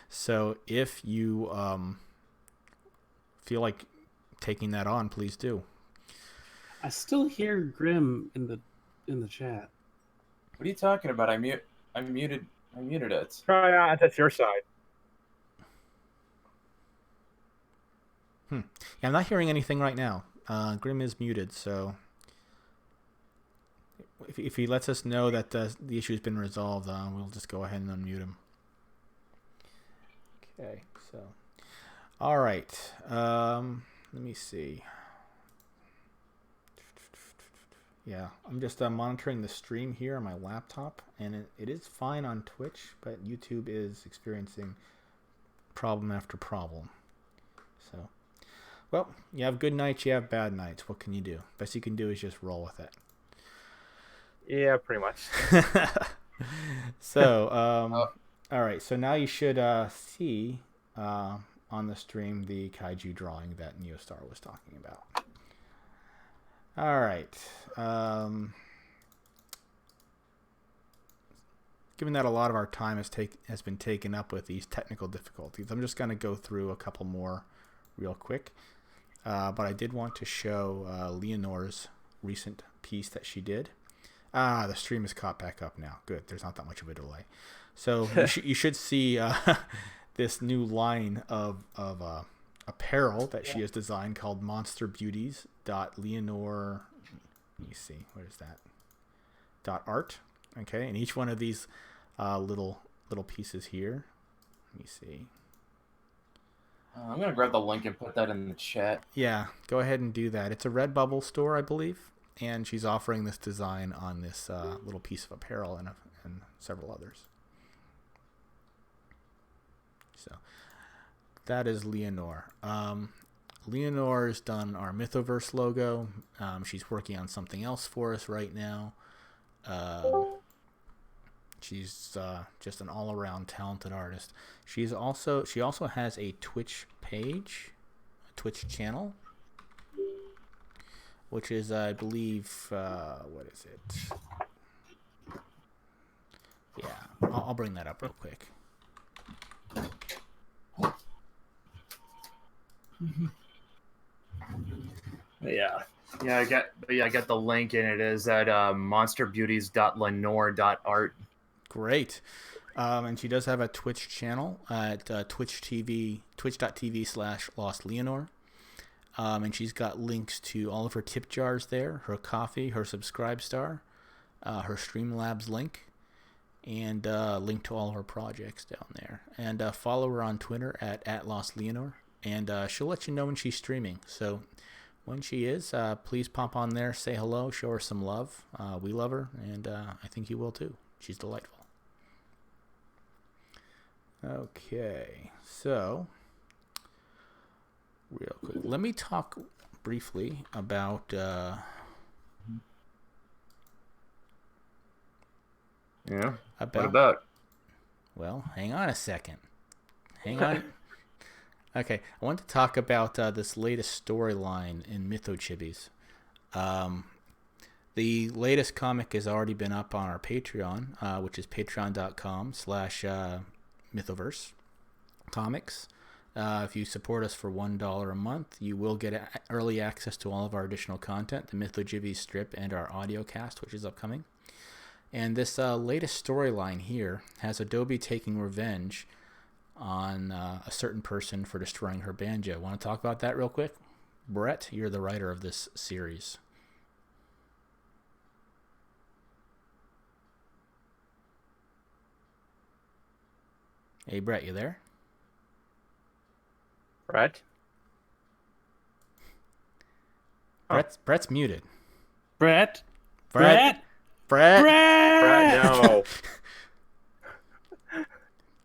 So if you feel like taking that on, please do. I still hear Grim in the chat. What are you talking about? I muted it. Try on. That's your side. Yeah, I'm not hearing anything right now. Grim is muted, so if he lets us know that the issue's been resolved, we'll just go ahead and unmute him. Okay, so all right. Let me see. Yeah, I'm just monitoring the stream here on my laptop, and it is fine on Twitch, but YouTube is experiencing problem after problem. So, well, you have good nights, you have bad nights. What can you do? Best you can do is just roll with it. Yeah, pretty much. So, all right. So now you should see on the stream the kaiju drawing that Neostar was talking about. All right. Given that a lot of our time has been taken up with these technical difficulties, I'm just going to go through a couple more real quick. But I did want to show Leonore's recent piece that she did. The stream is caught back up now. Good. There's not that much of a delay. So you should see this new line of apparel that she has designed called monsterbeauties.leonore. Let me see. What is that? .art. Okay, and each one of these little pieces here. Let me see. I'm gonna grab the link and put that in the chat. Yeah, go ahead and do that. It's a Redbubble store, I believe, and she's offering this design on this little piece of apparel and several others. So that is Leonore. Leonore's done our Mythoverse logo. She's working on something else for us right now. She's just an all-around talented artist. She also has a Twitch page, a Twitch channel, which is, I believe, what is it? Yeah, I'll bring that up real quick. Yeah, I got the link, and it is at monsterbeauties.lenore.art. Great. And she does have a Twitch channel at twitch.tv/LostLeonore. And she's got links to all of her tip jars there, her coffee, her Subscribe Star, her Streamlabs link, and link to all of her projects down there. And follow her on Twitter at @LostLeonore, and she'll let you know when she's streaming. So when she is, please pop on there, say hello, show her some love. We love her, and I think you will too. She's delightful. Okay, so real quick, let me talk briefly about Yeah. What about? Well, hang on a second. Hang on. Okay, I want to talk about this latest storyline in Mythochibis. The latest comic has already been up on our Patreon, which is patreon.com/Mythoverse Comics. If you support us for $1 a month, you will get early access to all of our additional content, the Mythogibis strip, and our audio cast, which is upcoming. And this latest storyline here has Adobe taking revenge on a certain person for destroying her banjo. Want to talk about that real quick? Brett, you're the writer of this series. Hey, Brett, you there? Brett? Brett's muted. Brett. Brett. No.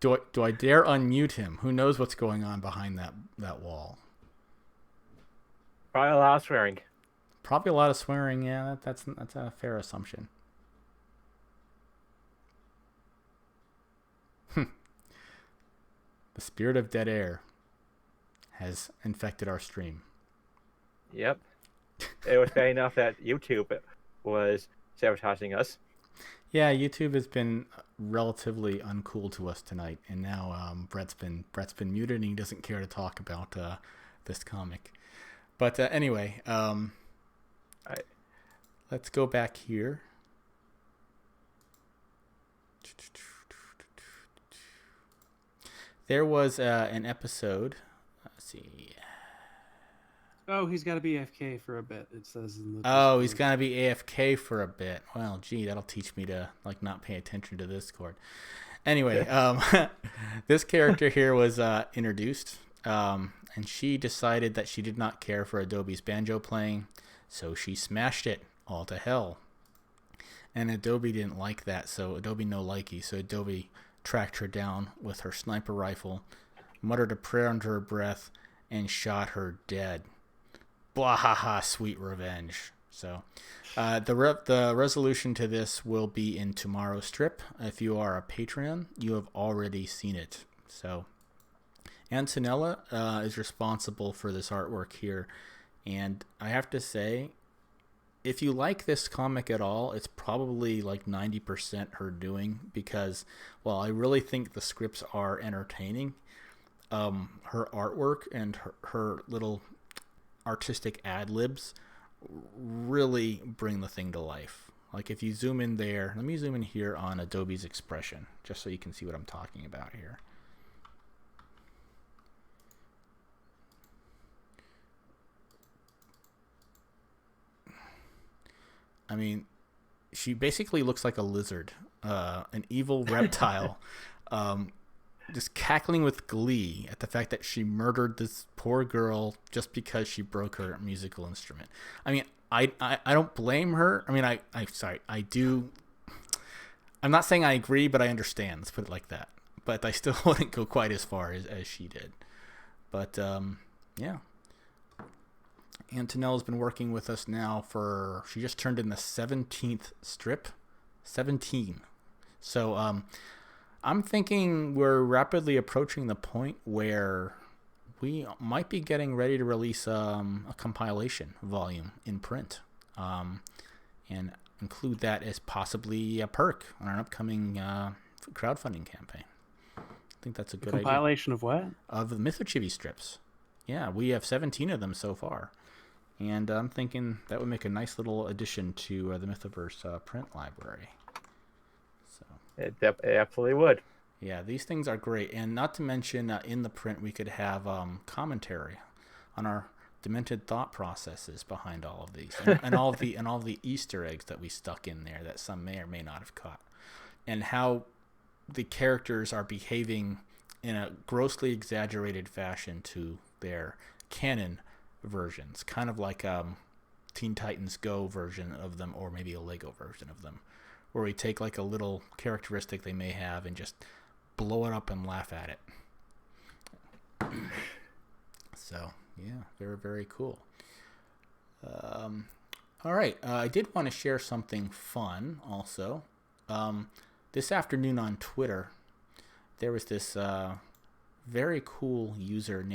Do I dare unmute him? Who knows what's going on behind that wall? Probably a lot of swearing. Probably a lot of swearing. Yeah, that's a fair assumption. The spirit of dead air has infected our stream. Yep. It was bad enough that YouTube was sabotaging us. Yeah, YouTube has been relatively uncool to us tonight, and now Brett's been muted and he doesn't care to talk about this comic. But anyway, let's go back here. There was an episode. Let's see. Oh, he's got to be AFK for a bit. It says in the. Oh, he's gonna be AFK for a bit. Well, gee, that'll teach me to not pay attention to Discord. Anyway, this character here was introduced, and she decided that she did not care for Adobe's banjo playing, so she smashed it all to hell. And Adobe didn't like that, so Adobe no likey. So Adobe tracked her down with her sniper rifle, muttered a prayer under her breath, and shot her dead. Blah ha ha, sweet revenge. So the resolution to this will be in tomorrow's strip. If you are a Patreon, you have already seen it. So Antonella is responsible for this artwork here, and I have to say, if you like this comic at all, it's probably like 90% her doing, because while I really think the scripts are entertaining, her artwork and her little artistic ad-libs really bring the thing to life. Like if you zoom in there, let me zoom in here on Adobe's expression, just so you can see what I'm talking about here. I mean, she basically looks like a lizard, an evil reptile, just cackling with glee at the fact that she murdered this poor girl just because she broke her musical instrument. I mean, I don't blame her. I mean, I do. I'm not saying I agree, but I understand. Let's put it like that. But I still wouldn't go quite as far as she did. But yeah. Antonelle's been working with us now she just turned in the 17th strip. 17. So I'm thinking we're rapidly approaching the point where we might be getting ready to release a compilation volume in print. And include that as possibly a perk on our upcoming crowdfunding campaign. I think that's a good idea. Compilation of what? Of the Mythochibi strips. Yeah, we have 17 of them so far. And I'm thinking that would make a nice little addition to the Mythoverse print library. So It absolutely would. Yeah, these things are great. And not to mention, in the print, we could have commentary on our demented thought processes behind all of these, and all of the Easter eggs that we stuck in there that some may or may not have caught, and how the characters are behaving in a grossly exaggerated fashion to their canon versions, kind of like Teen Titans Go version of them, or maybe a Lego version of them, where we take like a little characteristic they may have and just blow it up and laugh at it. So yeah, very, very cool. All right, I did want to share something fun also. This afternoon on Twitter, there was this very cool user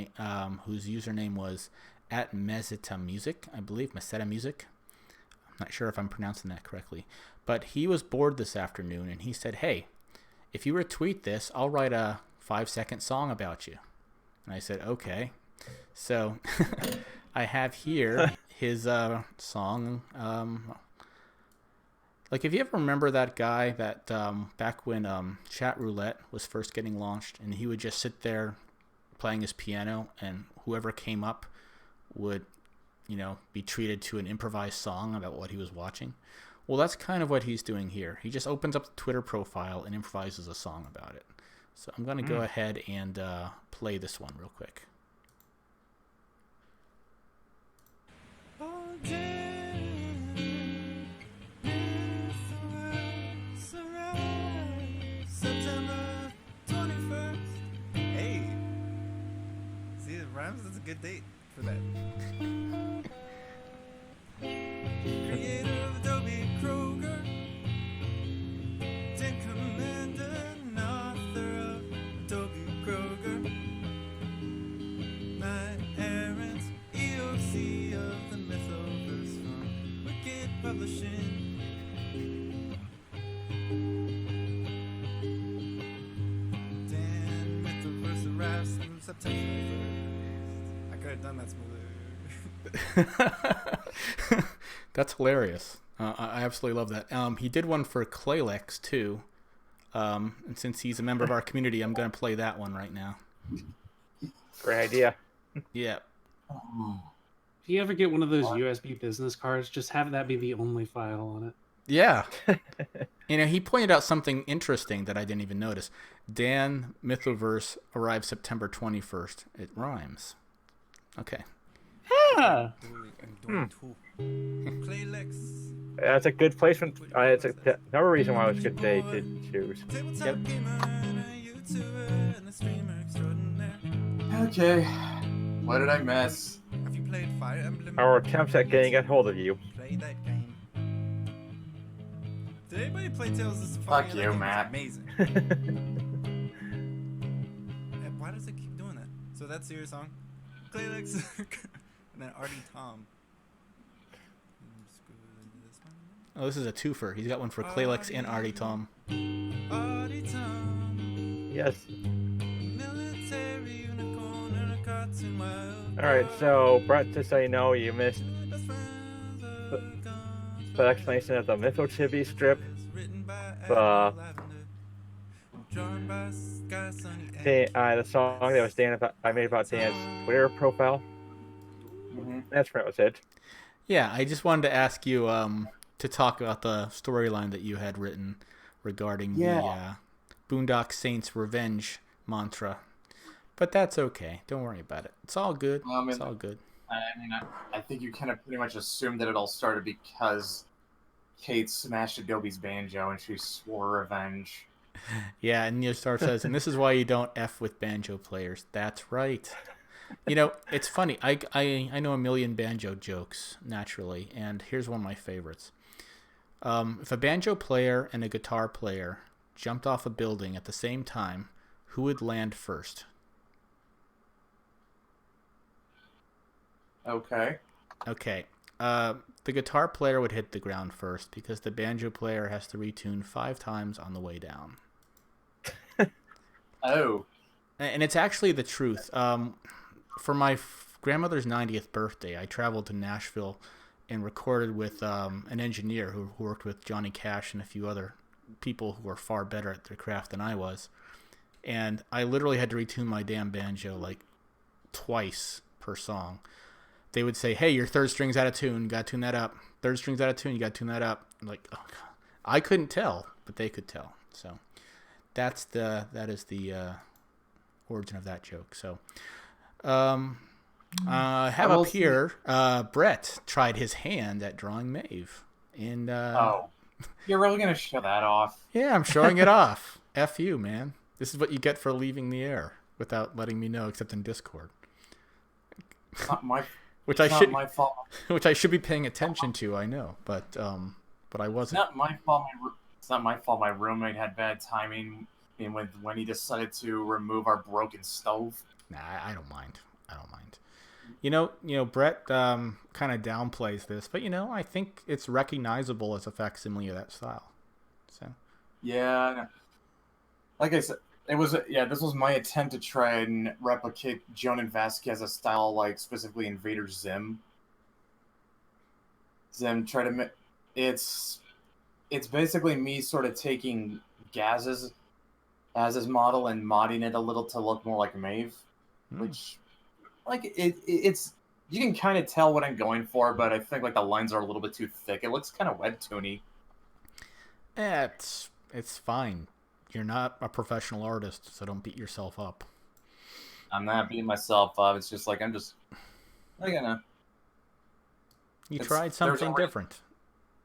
whose username was at Meseta Music, I believe, Meseta Music. I'm not sure if I'm pronouncing that correctly, but he was bored this afternoon and he said, "Hey, if you retweet this, I'll write a 5-second song about you." And I said, "Okay." So I have here his song. Like, if you ever remember that guy that back when Chat Roulette was first getting launched, and he would just sit there playing his piano, and whoever came up would, be treated to an improvised song about what he was watching. Well, that's kind of what he's doing here. He just opens up the Twitter profile and improvises a song about it. So I'm going to go ahead and play this one real quick. September 21st. Hey. See, it rhymes. That's a good date for that. Creator of Adobe Kroger. Ten Commander and author of Adobe Kroger. Night Errants, EOC of the Mythoverse from Wicked Publishing. Dan Mythoverse arrives in September 1st. I could have done that smoother. That's hilarious. I absolutely love that. He did one for Claylex too. And since he's a member of our community, I'm going to play that one right now. Great idea. Yeah. If you ever get one of those USB business cards, just have that be the only file on it. Yeah. He pointed out something interesting that I didn't even notice. Dan Mythoverse arrived September 21st. It rhymes. Okay. Ah! Claylex. That's a good placement. It's another reason why it was a good day to choose. Tabletop gamer and a YouTuber and a streamer extraordinaire. Okay. What did I miss? Have you played Fire Emblem? Our attempts at getting a hold of you. Play that game. Did anybody play Tales of Symphonia? Fuck That you, game is Matt. Amazing. And why does it keep doing that? So that's your song? Claylex. And then Artie Tom. Let's go into this one. Oh, this is a twofer. He's got one for Claylex and Artie Tom. Artie Tom. Yes. Military unicorn and a cartoon wild. All right. So, Brett, just so you know, you missed the explanation of the Mythochibi strip. The song that was I made about Dan's Twitter profile. That's pretty much it. Yeah, I just wanted to ask you to to talk about the storyline that you had written regarding Yeah. the Boondock Saints revenge mantra. But that's okay. Don't worry about it. It's all good. Well, It's all good. I think you kind of pretty much assumed that it all started because Kate smashed Adobe's banjo and she swore revenge. Yeah, and Neostar says, and this is why you don't F with banjo players. That's right. You know, it's funny. I know a million banjo jokes, naturally, and here's one of my favorites. If a banjo player and a guitar player jumped off a building at the same time, who would land first? Okay. Okay. The guitar player would hit the ground first because the banjo player has to retune 5 times on the way down. Oh. And it's actually the truth. For my grandmother's 90th birthday, I traveled to Nashville and recorded with an engineer who worked with Johnny Cash and a few other people who were far better at their craft than I was. And I literally had to retune my damn banjo like twice per song. They would say, "Hey, your third string's out of tune. You got to tune that up. Third string's out of tune. You got to tune that up." I'm like, oh, God. I couldn't tell, but they could tell. So that is the origin of that joke. So, have up here, Brett tried his hand at drawing Maeve, and you're really gonna show that off? yeah, I'm showing it off. F you, man. This is what you get for leaving the air without letting me know, except in Discord. It's not my. Which it's I should, not my fault. which I should be paying attention to. I know, but I wasn't. It's not my fault. It's not my fault. My roommate had bad timing, and when he decided to remove our broken stove. Nah, I don't mind. I don't mind. You know, Brett kind of downplays this, but I think it's recognizable as a facsimile of that style. So. Yeah, like I said, this was my attempt to try and replicate Jonan Vasquez's style, like specifically Invader Zim. It's basically me sort of taking Gaz's as his model and modding it a little to look more like Maeve, which, like, it's you can kind of tell what I'm going for, but I think like the lines are a little bit too thick. It looks kind of webtoony. It's fine. You're not a professional artist, so don't beat yourself up. I'm not beating myself up. It's just like I'm gonna. You tried something different.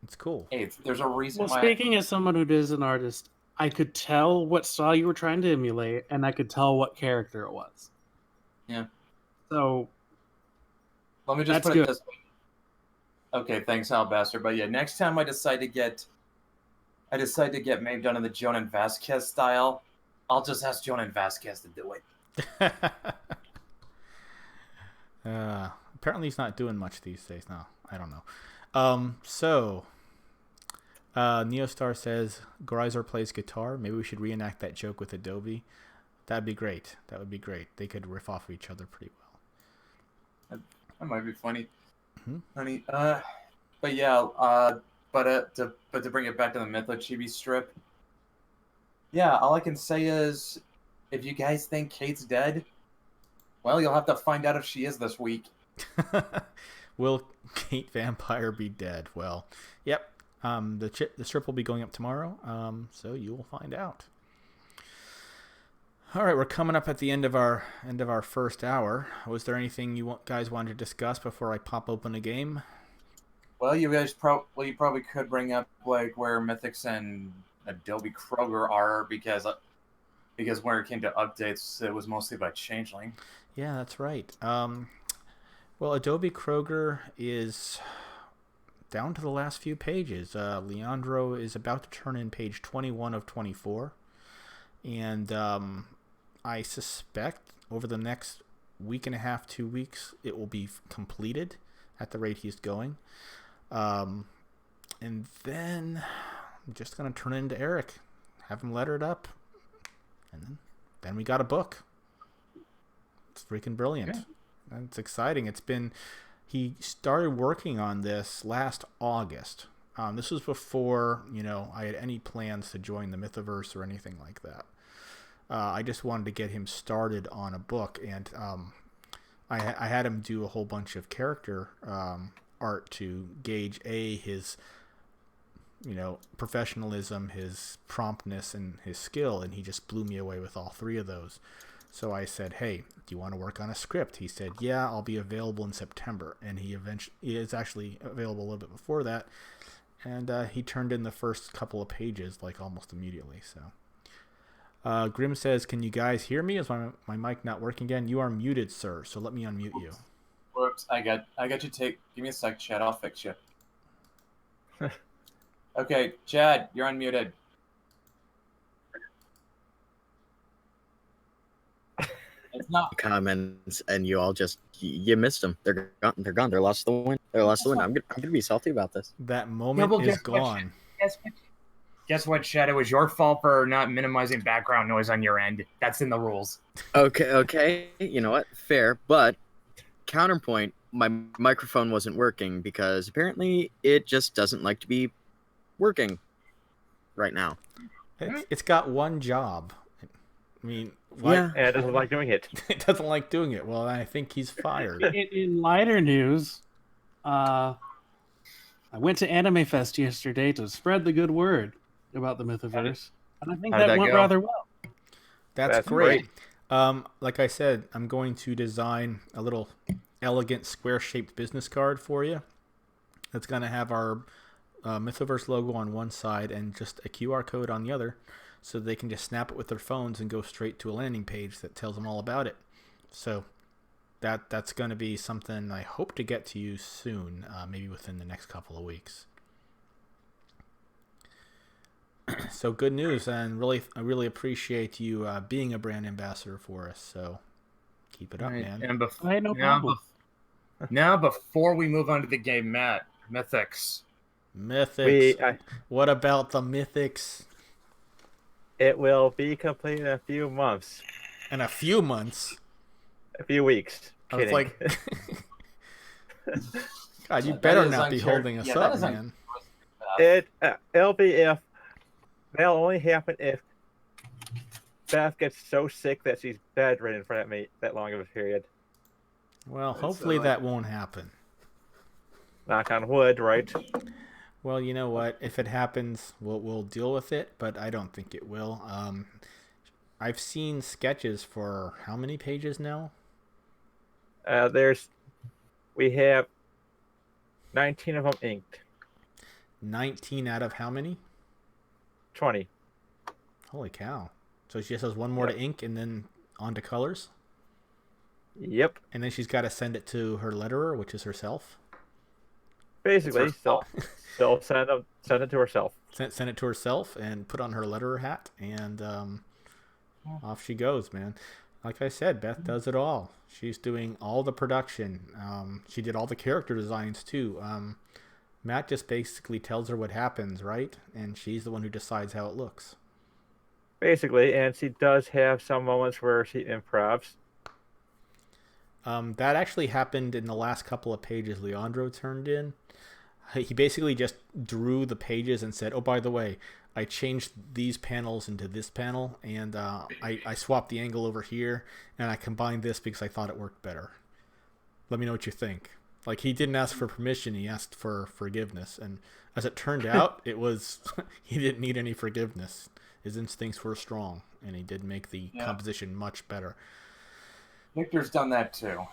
It's cool. Hey, there's a reason. Well, speaking as someone who is an artist, I could tell what style you were trying to emulate, and I could tell what character it was. Yeah. So. Let me just put it this way. Okay, thanks, Alabaster. But yeah, next time I decide to get Maeve done in the Jonan Vasquez style, I'll just ask Jonan Vasquez to do it. Apparently he's not doing much these days. No, I don't know. So Neostar says Greiser plays guitar. Maybe we should reenact that joke with Adobe. That'd be great. That would be great. They could riff off of each other pretty well. That might be funny, honey. But to bring it back to the Mytho Chibi strip, yeah, all I can say is, if you guys think Kate's dead, well, you'll have to find out if she is this week. Will Kate Vampire be dead? Well, yep. The strip will be going up tomorrow, so you will find out. All right, we're coming up at the end of our first hour. Was there anything you guys wanted to discuss before I pop open a game? Well, you guys you probably could bring up like where Mythics and Adobe Kroger are because when it came to updates, it was mostly about Changeling. Yeah, that's right. Well, Adobe Kroger is down to the last few pages. Leandro is about to turn in page 21 of 24, and I suspect over the next week and a half, 2 weeks, it will be completed at the rate he's going. And then I'm just going to turn it into Eric, have him letter it up, and then we got a book. It's freaking brilliant. Okay. It's exciting. He started working on this last August. This was before, I had any plans to join the Mythoverse or anything like that. I just wanted to get him started on a book, and I had him do a whole bunch of character art to gauge his professionalism, his promptness, and his skill, and he just blew me away with all three of those. So I said, "Hey, do you want to work on a script?" He said, "Yeah, I'll be available in September," and he is actually available a little bit before that, and he turned in the first couple of pages like almost immediately. So, Grim says, "Can you guys hear me? Is my mic not working again? You are muted, sir. So let me unmute you." Whoops, I got you. Give me a sec, Chad. I'll fix you. Okay, Chad, you're unmuted. It's not comments, and you all just you missed them. They're gone. They're gone. They're lost the win. They're lost the win. I'm gonna be salty about this. That moment is gone. Guess what, Chad? It was your fault for not minimizing background noise on your end. That's in the rules. Okay. You know what? Fair, but counterpoint. My microphone wasn't working because apparently it just doesn't like to be working right now. It's got one job. I mean, what? Yeah. And it doesn't like doing it. It doesn't like doing it. Well, I think he's fired. In lighter news, I went to Anime Fest yesterday to spread the good word about the Mythoverse, and I think How did that that went go? rather well. That's great. Like I said, I'm going to design a little elegant square-shaped business card for you. That's going to have our Mythoverse logo on one side and just a QR code on the other, so they can just snap it with their phones and go straight to a landing page that tells them all about it. So that's going to be something I hope to get to you soon, maybe within the next couple of weeks. So good news, and I really appreciate you being a brand ambassador for us. So keep it up, man. And Hey, no problem. Now, before we move on to the game, Matt, Mythics. What about the Mythics? It will be complete in a few months. In a few months? A few weeks. I was Kidding. like, God, you better not be holding us up, man. It'll be if that'll only happen if Beth gets so sick that she's bedridden for that long of a period. Well, hopefully that won't happen. Knock on wood, right? Well, you know what? If it happens, we'll deal with it, but I don't think it will. I've seen sketches for how many pages now? We have 19 of them inked. 19 out of how many? 20. Holy cow. So she just has one more to ink and then on to colors? Yep. And then she's got to send it to her letterer, which is herself? Basically, so send it to herself. Send it to herself and put on her letterer hat, and off she goes, man. Like I said, Beth does it all. She's doing all the production. She did all the character designs, too. Matt just basically tells her what happens, right? And she's the one who decides how it looks. Basically, and she does have some moments where she improvs. That actually happened in the last couple of pages Leandro turned in. He basically just drew the pages and said, "Oh, by the way, I changed these panels into this panel, and I swapped the angle over here, and I combined this because I thought it worked better. Let me know what you think." Like, he didn't ask for permission, he asked for forgiveness. And as it turned out, it was he didn't need any forgiveness. His instincts were strong, and he did make the composition much better. Victor's done that too.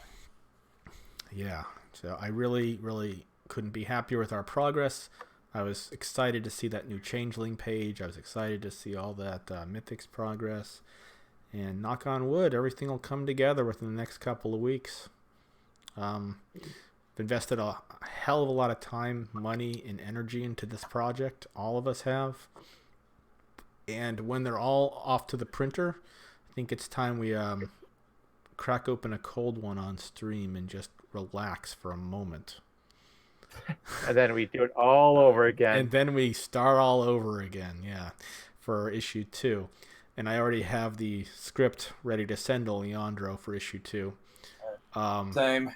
Yeah, so I really, really couldn't be happier with our progress. I was excited to see that new Changeling page. I was excited to see all that Mythics progress. And knock on wood, everything will come together within the next couple of weeks. Invested a hell of a lot of time, money, and energy into this project. All of us have. And when they're all off to the printer, I think it's time we crack open a cold one on stream and just relax for a moment. And then we do it all over again. And then we start all over again, for issue 2. And I already have the script ready to send to Leandro for issue 2. Same.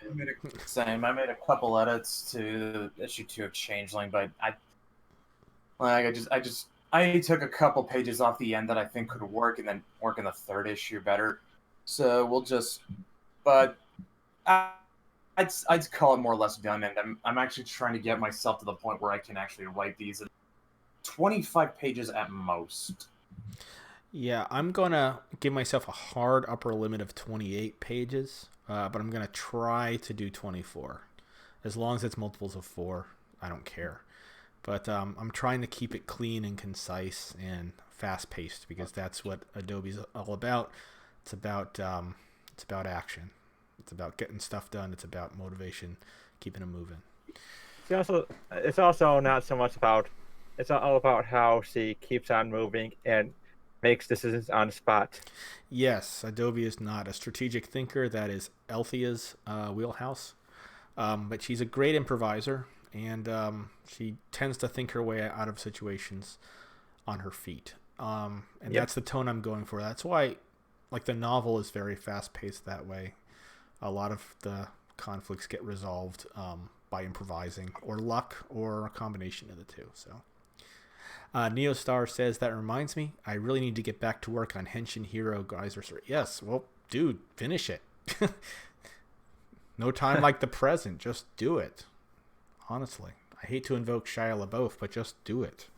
I made a couple edits to issue 2 of Changeling, but I took a couple pages off the end that I think could work, and then work in the 3rd issue better. So we'll just, but I'd call it more or less done, and I'm actually trying to get myself to the point where I can actually write these 25 pages at most. Yeah, I'm going to give myself a hard upper limit of 28 pages, but I'm going to try to do 24. As long as it's multiples of 4, I don't care. But I'm trying to keep it clean and concise and fast-paced because that's what Adobe's all about. It's about action. It's about getting stuff done. It's about motivation, keeping them moving. It's also not so much about. It's all about how she keeps on moving and makes decisions on the spot. Yes, Adobe is not a strategic thinker. That is Althea's wheelhouse. But she's a great improviser, and she tends to think her way out of situations on her feet. And that's the tone I'm going for. That's why, like, the novel is very fast-paced that way. A lot of the conflicts get resolved by improvising, or luck, or a combination of the two. So, Neostar says, that reminds me, I really need to get back to work on Henshin Hero Geyser. Yes, well, dude, finish it. No time like the present. Just do it. Honestly, I hate to invoke Shia LaBeouf, but just do it.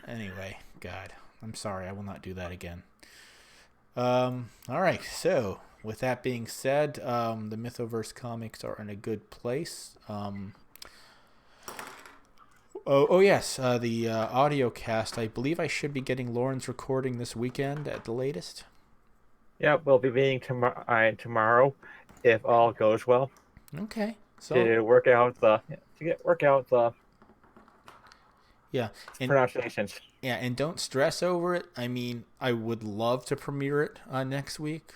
Anyway, God, I'm sorry. I will not do that again. All right. So, with that being said, the Mythoverse comics are in a good place. Yes, the audio cast. I believe I should be getting Lauren's recording this weekend at the latest. Yeah, we'll be meeting tomorrow, if all goes well. Okay. So to work out the yeah, and pronunciations. yeah, and don't stress over it. I mean, I would love to premiere it next week,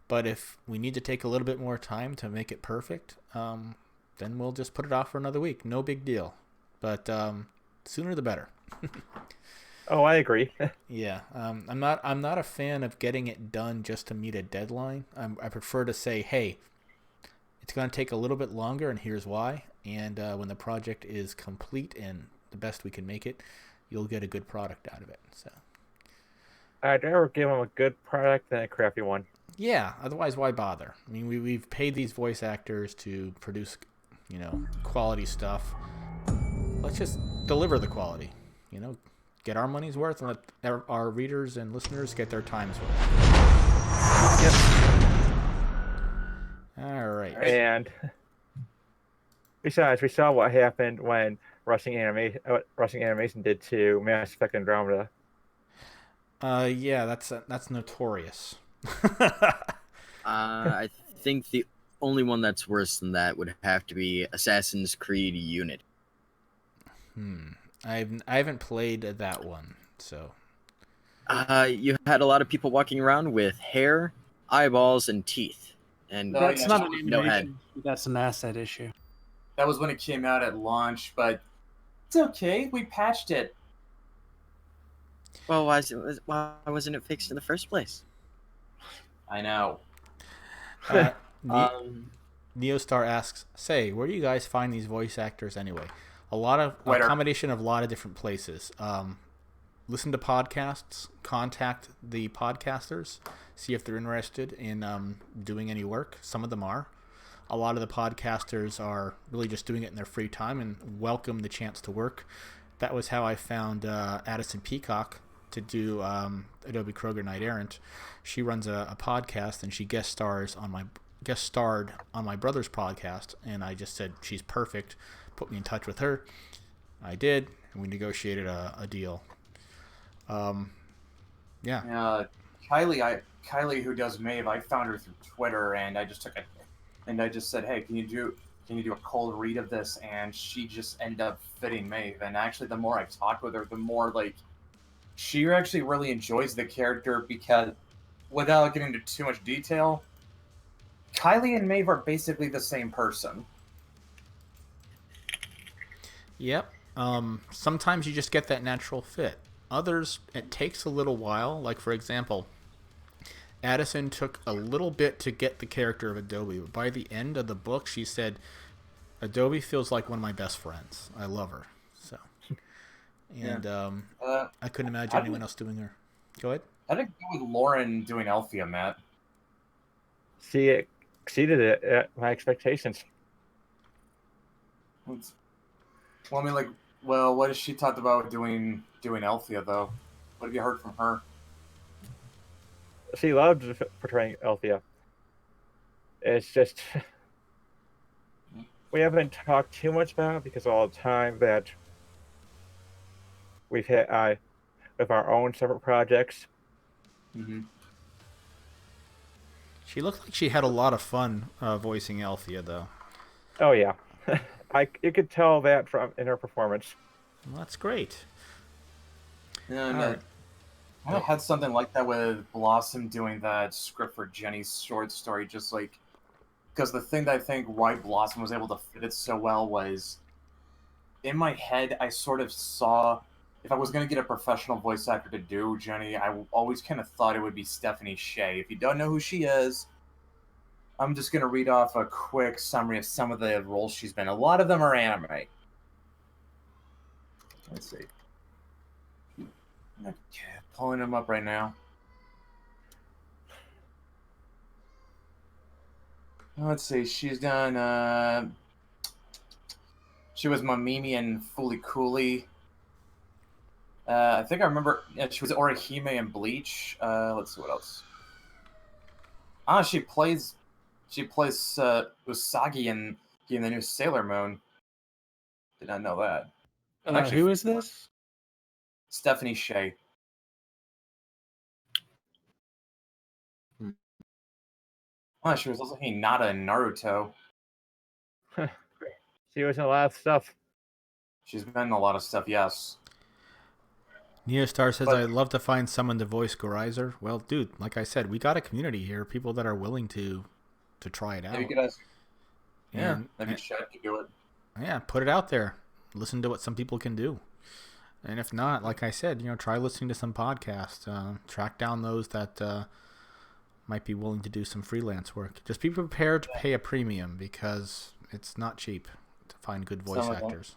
but if we need to take a little bit more time to make it perfect, then we'll just put it off for another week. No big deal. But sooner the better. Oh, I agree. Yeah, I'm not a fan of getting it done just to meet a deadline. I prefer to say, hey, it's going to take a little bit longer, and here's why. And when the project is complete and the best we can make it, you'll get a good product out of it. So I'd rather give them a good product than a crappy one. yeah, otherwise why bother? I mean, we've paid these voice actors to produce, quality stuff. Let's just deliver the quality. Get our money's worth and let our readers and listeners get their time's worth. Yep. All right. And besides, we saw what happened when Rushing Animation did to Mass Effect Andromeda. Yeah, that's notorious. I think the only one that's worse than that would have to be Assassin's Creed Unity. I haven't played that one, so. You had a lot of people walking around with hair, eyeballs, and teeth, and That's not an no head. animation. That's an asset issue. That was when it came out at launch, but it's okay. We patched it. Well, why wasn't it fixed in the first place? I know. Neostar asks, say, where do you guys find these voice actors anyway? A combination of a lot of different places. Listen to podcasts, contact the podcasters, see if they're interested in doing any work. Some of them are. A lot of the podcasters are really just doing it in their free time and welcome the chance to work. That was how I found Addison Peacock to do Adobe Kroger Knight Errant. She runs a podcast and she guest starred on my brother's podcast, and I just said she's perfect. Put me in touch with her. I did, and we negotiated a deal. Yeah. Kylie, who does Maeve, I found her through Twitter, and I just said, hey, can you do a cold read of this? And she just ended up fitting Maeve. And actually, the more I talked with her, the more she actually really enjoys the character, because without getting into too much detail, Kylie and Maeve are basically the same person. Yep. Sometimes you just get that natural fit. Others, it takes a little while. Like, for example, Addison took a little bit to get the character of Adobe. But by the end of the book, she said, Adobe feels like one of my best friends. I love her. So, and I couldn't imagine anyone else doing her. Go ahead. How did it go with Lauren doing Althea, Matt? She exceeded my expectations. Well, I mean, Well, what has she talked about doing Althea though? What have you heard from her? She loved portraying Althea. It's just we haven't talked too much about it because of all the time that we've had with our own separate projects. Mm-hmm. She looked like she had a lot of fun voicing Althea, though. Oh yeah, you could tell that from in her performance. Well, that's great. Yeah, All no. right. I had something like that with Blossom doing that script for Jenny's short story, just like because the thing that I think why Blossom was able to fit it so well was in my head I sort of saw if I was going to get a professional voice actor to do Jenny, I always kind of thought it would be Stephanie Sheh. If you don't know who she is, I'm just going to read off a quick summary of some of the roles she's been. A lot of them are anime. Let's see. Okay, pulling them up right now. Let's see. She's done. She was Mamimi and Fooly Cooly. I think I remember. Yeah, she was Orihime in Bleach. Let's see what else. She plays. She plays Usagi in the new Sailor Moon. Did not know that. Actually, Who is this? Stephanie Sheh. She was also Hinata in Naruto. She was in a lot of stuff. She's been in a lot of stuff. Yes. Neostar says, But- I'd love to find someone to voice Gorizer. Well, dude, like I said, we got a community here, people that are willing to try it out. Maybe you could ask. Yeah, And- maybe Chad could do it. Yeah, put it out there. Listen to what some people can do. And if not, like I said, try listening to some podcasts. Track down those that might be willing to do some freelance work. Just be prepared to pay a premium because it's not cheap to find good voice Some of them. actors.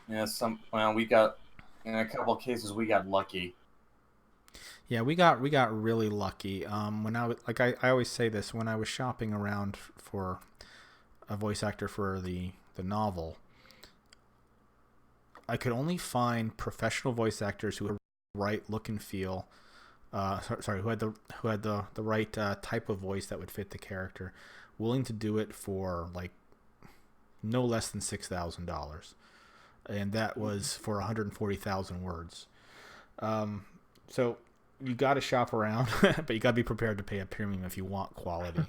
Yeah, we got in a couple of cases we got lucky. Yeah, we got really lucky. When I always say this, when I was shopping around for a voice actor for the novel, I could only find professional voice actors who had the right look and feel. Who had the right type of voice that would fit the character, willing to do it for like no less than $6,000, and that was for 140,000 words. So you got to shop around, but you got to be prepared to pay a premium if you want quality.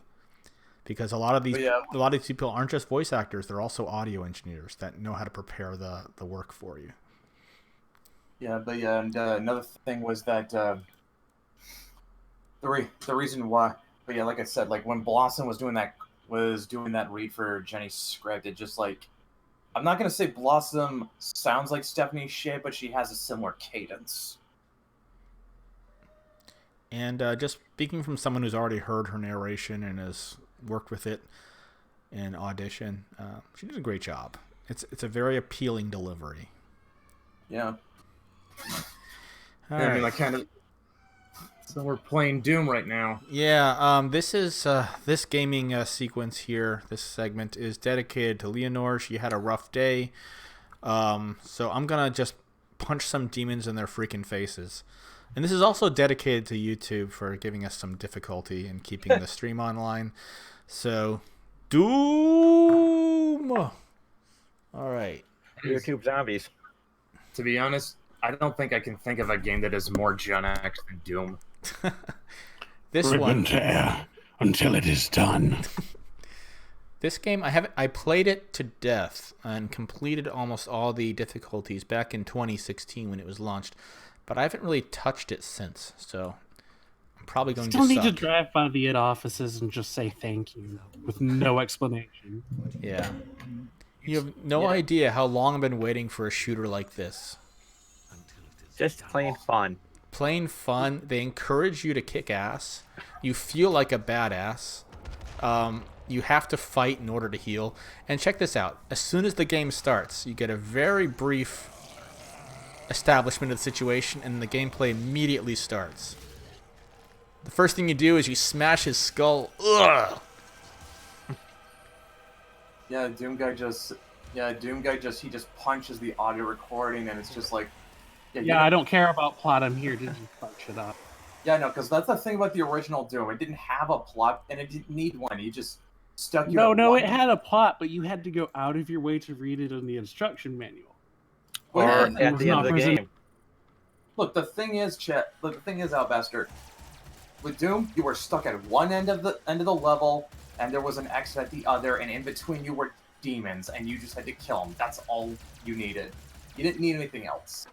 Because a lot of these people aren't just voice actors; they're also audio engineers that know how to prepare the work for you. Yeah, but yeah, and another thing was that the reason why. But yeah, like I said, like when Blossom was doing that read for Jenny's script, it just like I'm not gonna say Blossom sounds like Stephanie Sheh, but she has a similar cadence. And just speaking from someone who's already heard her narration and has worked with it in audition, she did a great job. It's a very appealing delivery. Yeah. All I right. mean, like kind of. So we're playing Doom right now. Yeah. This is this gaming sequence here. This segment is dedicated to Leonore. She had a rough day. So I'm gonna just punch some demons in their freaking faces. And this is also dedicated to YouTube for giving us some difficulty in keeping the stream online. So, Doom! All right. YouTube zombies. To be honest, I don't think I can think of a game that is more Gen X than Doom. This Ribbon one, to air until it is done. this game, I played it to death and completed almost all the difficulties back in 2016 when it was launched. But I haven't really touched it since, so I'm probably going Still to need suck. to drive by the id offices and just say thank you with no explanation. Yeah. You have no idea how long I've been waiting for a shooter like this. Just plain fun. Plain fun. They encourage you to kick ass. You feel like a badass. You have to fight in order to heal. And check this out. As soon as the game starts, you get a very brief establishment of the situation, and the gameplay immediately starts. The first thing you do is you smash his skull. Ugh! Yeah, Doom guy just Yeah, Doom guy he just punches the audio recording, and it's just like, Yeah, I don't care about plot. I'm here to just punch it up. Yeah, no, because that's the thing about the original Doom. It didn't have a plot, and it didn't need one. He just stuck you. No, it had a plot, but you had to go out of your way to read it in the instruction manual. Or And at the end of the game. Look, the thing is, Chet. Look, the thing is, Albester. With Doom, you were stuck at one end of the level, and there was an exit at the other, and in between you were demons, and you just had to kill them. That's all you needed. You didn't need anything else.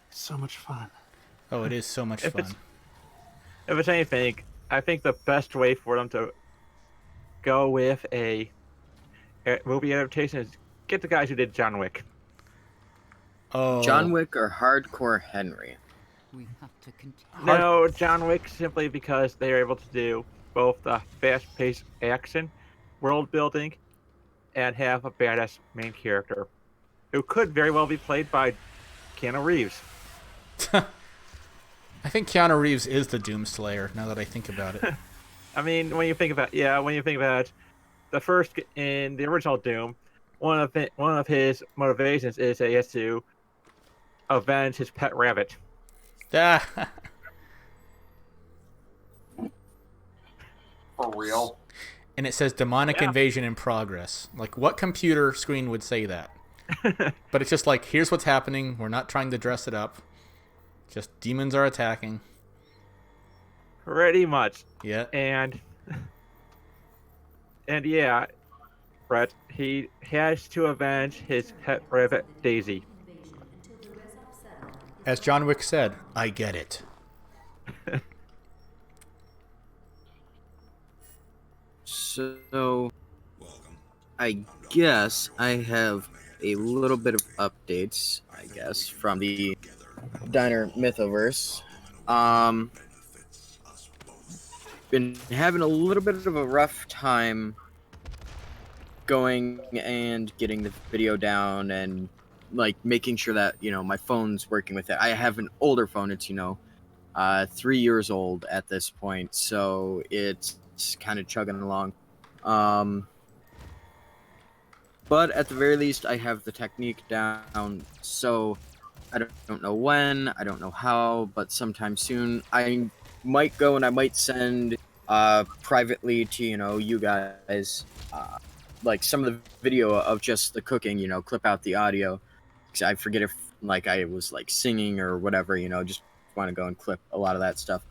So much fun. Oh, it is so much If fun. If it's anything, I think the best way for them to go with a movie adaptation is get the guys who did John Wick. Oh, John Wick or Hardcore Henry? We have to continue. No, John Wick simply because they are able to do both the fast-paced action, world building, and have a badass main character who could very well be played by Keanu Reeves. I think Keanu Reeves is the Doomslayer. Now that I think about it. I mean, when you think about it, the first in the original Doom, one of his motivations is that he has to avenge his pet rabbit. Ah. For real. And it says demonic invasion in progress. Like, what computer screen would say that? But it's just like, here's what's happening. We're not trying to dress it up. Just demons are attacking. Pretty much. Yeah. And yeah, Brett, he has to avenge his pet rabbit Daisy. As John Wick said, I get it. So, I guess I have a little bit of updates, I guess, from the Diner Mythoverse. Been having a little bit of a rough time going and getting the video down and like making sure that my phone's working with it. I have an older phone. It's 3 years old at this point, so it's kind of chugging along. But at the very least, I have the technique down. So I don't know when, I don't know how, but sometime soon I might go and I might send privately to you guys like some of the video of just the cooking. Clip out the audio. I forget if like I was like singing or whatever, just want to go and clip a lot of that stuff.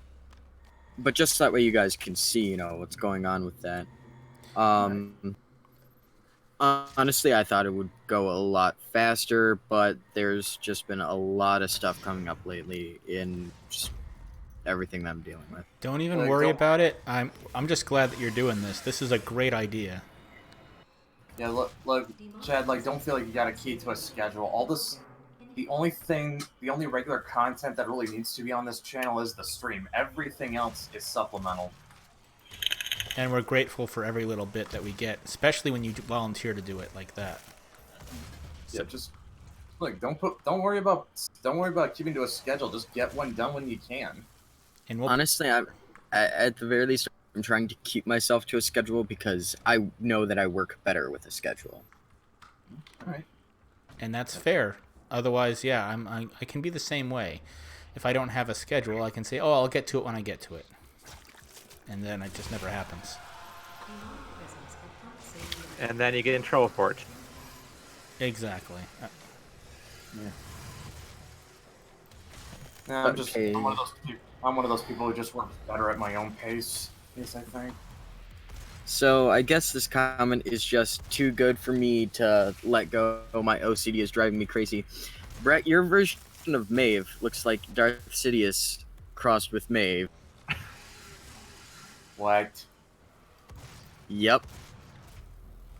But just that way you guys can see, what's going on with that. Honestly, I thought it would go a lot faster, but there's just been a lot of stuff coming up lately in just everything that I'm dealing with. Don't even worry about it. I'm just glad that you're doing this. This is a great idea. Yeah, look, Chad, like, don't feel like you got a key to a schedule. The only regular content that really needs to be on this channel is the stream. Everything else is supplemental. And we're grateful for every little bit that we get, especially when you volunteer to do it like that. Yeah, just look, don't worry about keeping to a schedule. Just get one done when you can. And honestly, at the very least, I'm trying to keep myself to a schedule because I know that I work better with a schedule. All right. And that's fair. Otherwise, yeah, I can be the same way. If I don't have a schedule, I can say, oh, I'll get to it when I get to it. And then it just never happens. And then you get in trouble for it. Exactly. Yeah. No, I'm one of those people who just works better at my own pace, I think. So I guess this comment is just too good for me to let go. My OCD is driving me crazy. Brett, your version of Maeve looks like Darth Sidious crossed with Maeve. What? Yep.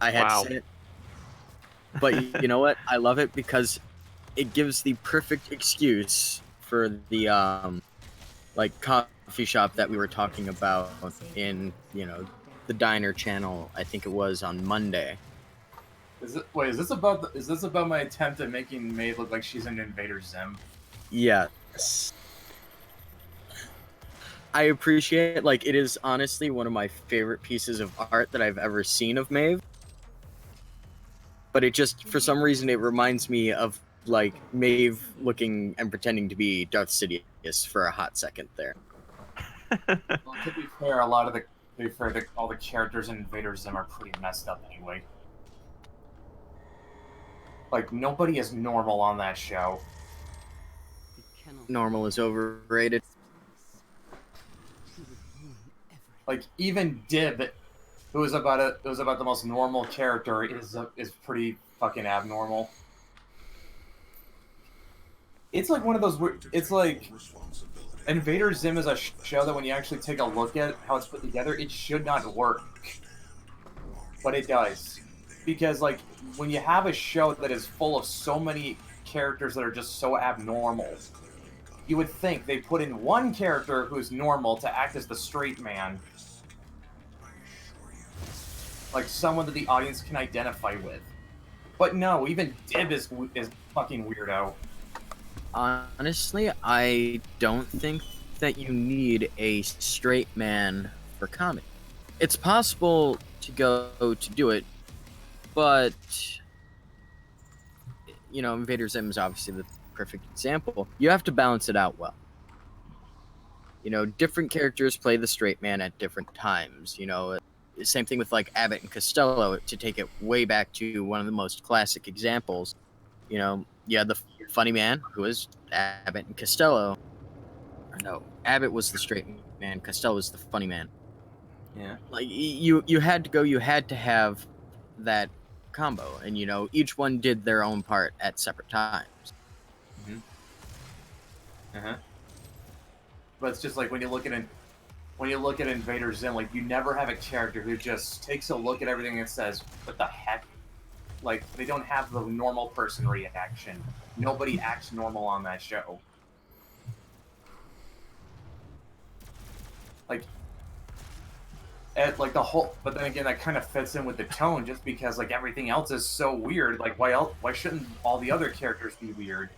I had to say it. But you know what? I love it because it gives the perfect excuse for the like coffee shop that we were talking about in, the Diner channel. I think it was on Monday. Is this about my attempt at making Maeve look like she's an Invader Zim? Yes. I appreciate it. Like, it is honestly one of my favorite pieces of art that I've ever seen of Maeve. but it just, for some reason, it reminds me of like Maeve looking and pretending to be Darth Sidious for a hot second there. Well, to be fair, all the characters in Invader Zim are pretty messed up anyway. Like, nobody is normal on that show. We cannot Normal is overrated. he would ruin everything. Like, even Dib, who is about the most normal character, is pretty fucking abnormal. It's like one of those weird. It's like Invader Zim is a show that when you actually take a look at how it's put together, it should not work, but it does, because like when you have a show that is full of so many characters that are just so abnormal, you would think they put in one character who's normal to act as the straight man, like someone that the audience can identify with. But no, even Dib is fucking weirdo. Honestly, I don't think that you need a straight man for comedy. It's possible to go to do it, but you know, Invader Zim is obviously the perfect example. You have to balance it out well. You know, different characters play the straight man at different times. You know, same thing with like Abbott and Costello. To take it way back to one of the most classic examples, you know, you had the funny man who was Abbott and Costello. Or no, Abbott was the straight man. Costello was the funny man. Yeah. Like you had to have that combo, and you know, each one did their own part at separate times. But it's just like when you look at Invader Zim, like you never have a character who just takes a look at everything and says, "What the heck?" Like they don't have the normal person reaction. Nobody acts normal on that show. Like the whole, but then again, that kind of fits in with the tone, just because like everything else is so weird. Like why shouldn't all the other characters be weird?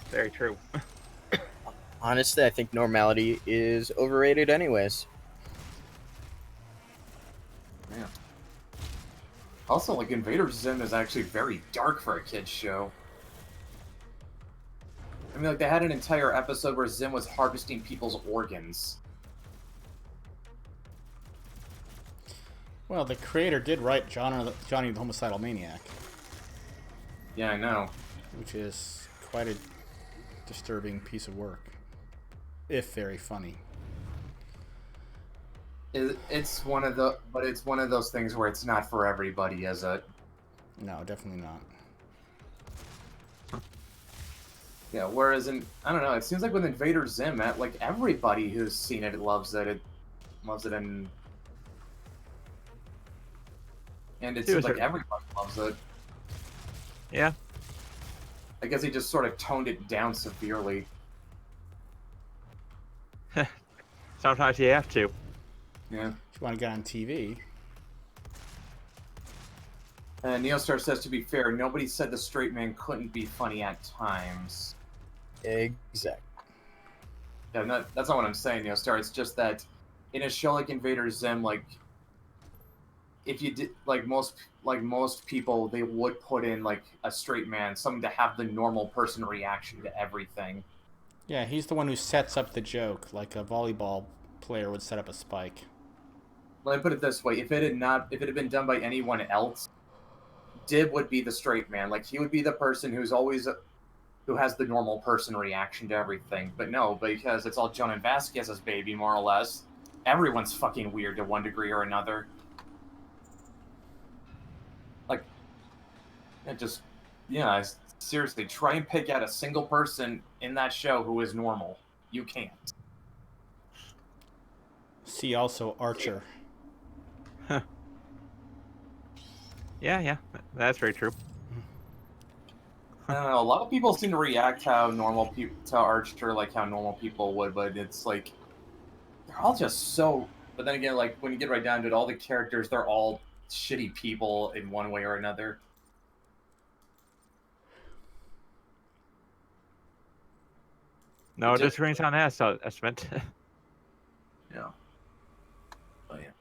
Very true. Honestly, I think normality is overrated anyways. Yeah. Also, like Invader Zim is actually very dark for a kids show. I mean, like they had an entire episode where Zim was harvesting people's organs. Well, the creator did write Johnny the Homicidal Maniac, Yeah, I know. which is quite a disturbing piece of work, if very funny. It's one of those things where it's not for everybody, is it? No, definitely not. Yeah. Whereas I don't know. It seems like with Invader Zim, like everybody who's seen it loves it. It loves it, and it seems like everybody loves it. Yeah. I guess he just sort of toned it down severely. Sometimes you have to. Yeah. If you want to get on TV, Neostar says, to be fair, nobody said the straight man couldn't be funny at times. Exactly. Yeah, that's not what I'm saying, Neostar. It's just that in a show like Invader Zim, like if you did like most people, they would put in like a straight man, something to have the normal person reaction to everything. yeah, he's the one who sets up the joke, like a volleyball player would set up a spike. Let me put it this way: if it had been done by anyone else, Dib would be the straight man. Like he would be the person who has the normal person reaction to everything. But no, because it's all Jonan Vasquez's baby, more or less. Everyone's fucking weird to one degree or another. Like, seriously, try and pick out a single person in that show who is normal. You can't. See also Archer. Yeah, that's very true. I don't know. A lot of people seem to react how normal people to Archer, like how normal people would, but it's like they're all just so. But then again, like when you get right down to it, all the characters, they're all shitty people in one way or another. No disagreements on that estimate. Yeah. Oh yeah.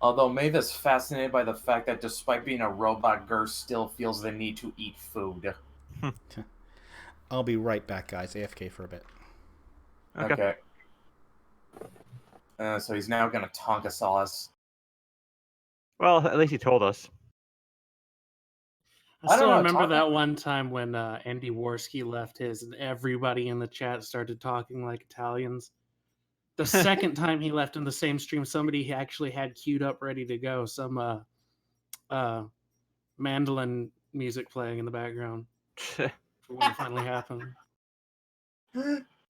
Although Maeve is fascinated by the fact that despite being a robot, Gur still feels the need to eat food. I'll be right back, guys. AFK for a bit. Okay. So he's now gonna Tonka sauce. Well, at least he told us. I I don't still know, remember talk- that one time when Andy Worski left his, and everybody in the chat started talking like Italians. The second time he left in the same stream, somebody actually had queued up ready to go. Some mandolin music playing in the background for when it finally happened.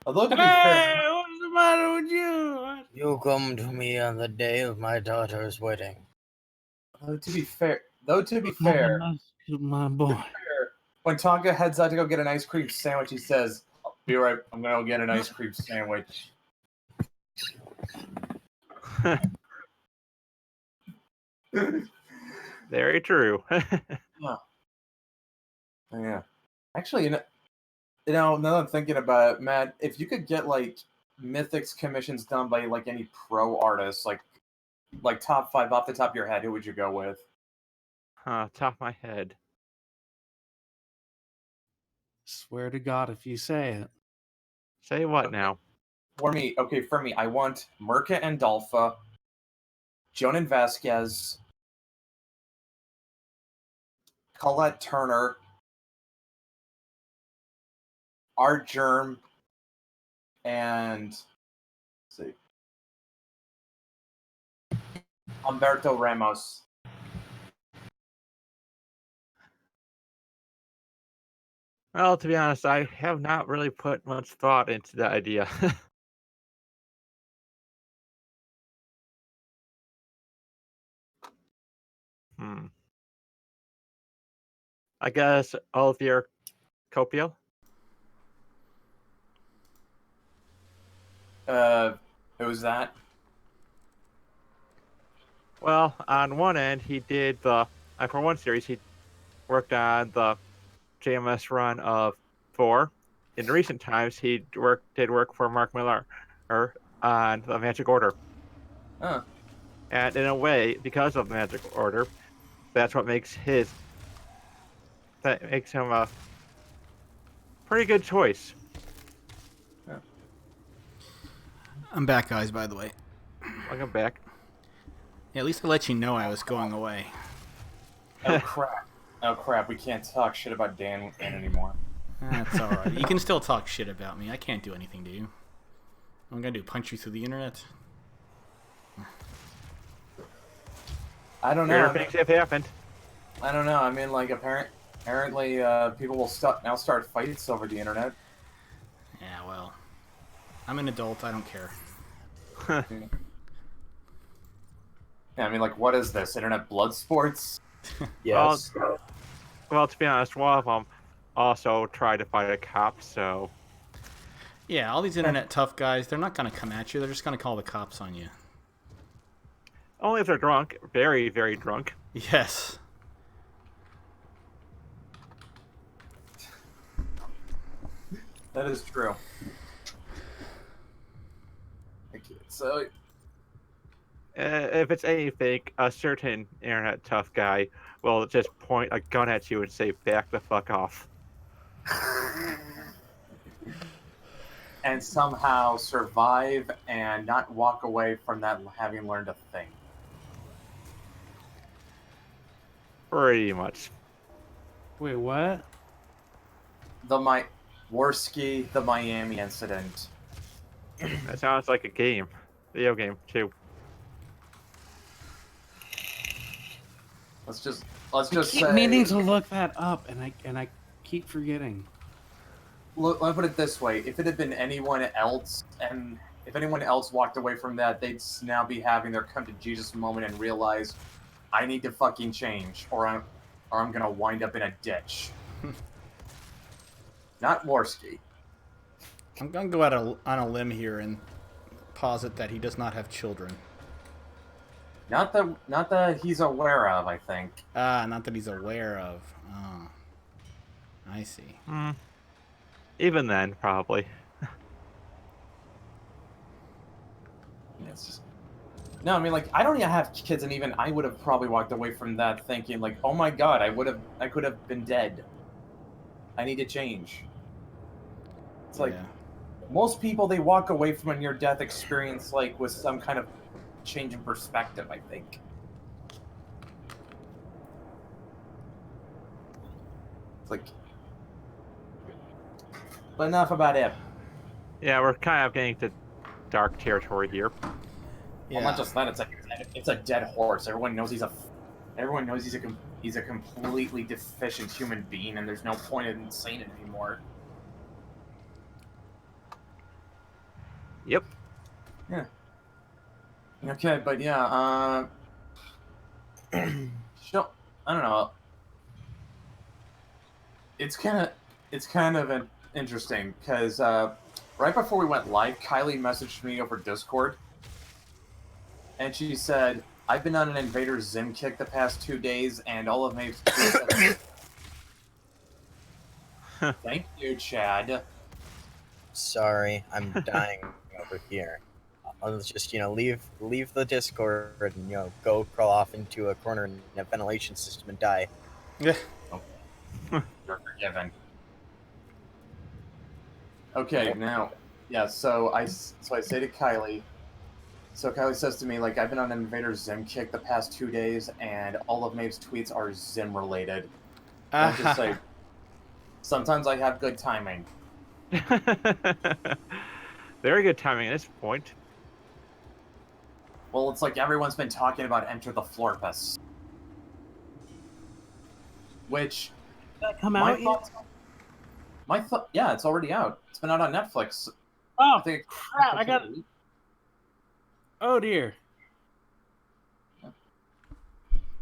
Although to be fair, What's the matter with you? You come to me on the day of my daughter's wedding. though to be fair, My boy. when Tonka heads out to go get an ice cream sandwich, he says, "I'll be right. I'm gonna go get an ice cream sandwich." Very true. Yeah. Actually, now that I'm thinking about it, Matt, if you could get like Mythics commissions done by like any pro artists, like top 5 off the top of your head, who would you go with? Top of my head. Swear to God, if you say it. Say what Okay. now? For me, I want Mirka and Dolpha, Jonan Vasquez, Colette Turner, Art Germ, and let's see, Humberto Ramos. Well, to be honest, I have not really put much thought into the idea. Hmm. I guess Olivier Copio. Who's that? Well, on one end, he did for one series, he worked on the JMS run of 4. In recent times, he did work for Mark Millar on the Magic Order. Huh. And in a way, because of Magic Order, that's what makes him a pretty good choice. I'm back, guys, by the way. Welcome back. Yeah, at least I let you know I was going away. Oh crap! Oh crap! We can't talk shit about Dan anymore. That's alright. You can still talk shit about me. I can't do anything to you. What I'm gonna do, punch you through the internet? I don't know. Weird things have happened. I don't know. I mean, like apparently, people will start fights over the internet. Yeah, well. I'm an adult, I don't care. Yeah, I mean, like, what is this? Internet blood sports? Yes. Well, to be honest, one of them also tried to fight a cop, so... Yeah, all these internet tough guys, they're not gonna come at you, they're just gonna call the cops on you. Only if they're drunk. Very, very drunk. Yes. That is true. Okay, so If it's anything, a certain internet tough guy will just point a gun at you and say, back the fuck off. and somehow survive and not walk away from that having learned a thing. Pretty much. Wait, what? Worski, the Miami incident. That sounds like a game. Video game, too. Let's just Keep say. meaning to look that up, and I keep forgetting. Look, let me put it this way: if it had been anyone else, and if anyone else walked away from that, they'd now be having their come to Jesus moment and realize, I need to fucking change, or I'm gonna wind up in a ditch. Not Worski. I'm gonna go out on a limb here and posit that he does not have children. Not that he's aware of, I think. Ah, not that he's aware of. Oh. I see. Even then, probably. It's just No, I mean, like, I don't even have kids, and even I would have probably walked away from that thinking, like, oh my god, I could have been dead. I need to change. It's like, Yeah. most people, they walk away from a near-death experience, like, with some kind of change in perspective, I think. It's like... But enough about it. Yeah, we're kind of getting to dark territory here. Yeah. Well, not just that, it's a dead horse. Everyone knows he's a completely deficient human being, and there's no point in saying it anymore. Yep. Yeah. Okay, but yeah, so, I don't know. It's kind of interesting because right before we went live, Kylie messaged me over Discord, and she said, "I've been on an Invader Zim kick the past 2 days, and all of Maeve's tweets have..." Thank you, Chad. Sorry, I'm dying over here. I'll just, leave the Discord and, go crawl off into a corner in a ventilation system and die. Yeah. You're forgiven. Okay, now, yeah. So I say to Kylie. So Kylie says to me, like, I've been on an Invader Zim kick the past 2 days, and all of Maeve's tweets are Zim related. And I just say, sometimes I have good timing. Very good timing at this point. Well, it's like everyone's been talking about Enter the Florpus. Which, Did that come my out yet? thoughts... yeah, it's already out. It's been out on Netflix. Oh, I think crap! I got. Oh dear.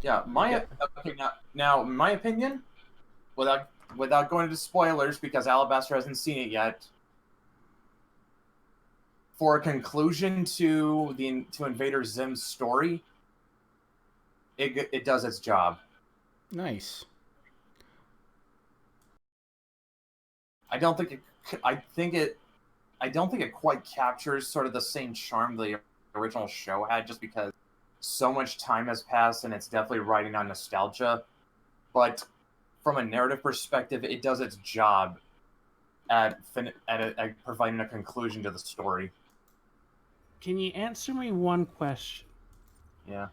Yeah, okay, now, in my opinion, without going into spoilers, because Alabaster hasn't seen it yet, for a conclusion to Invader Zim's story, it does its job. Nice. I don't think it quite captures sort of the same charm the original show had, just because so much time has passed and it's definitely riding on nostalgia. But from a narrative perspective, it does its job at providing a conclusion to the story. Can you answer me one question? Yeah.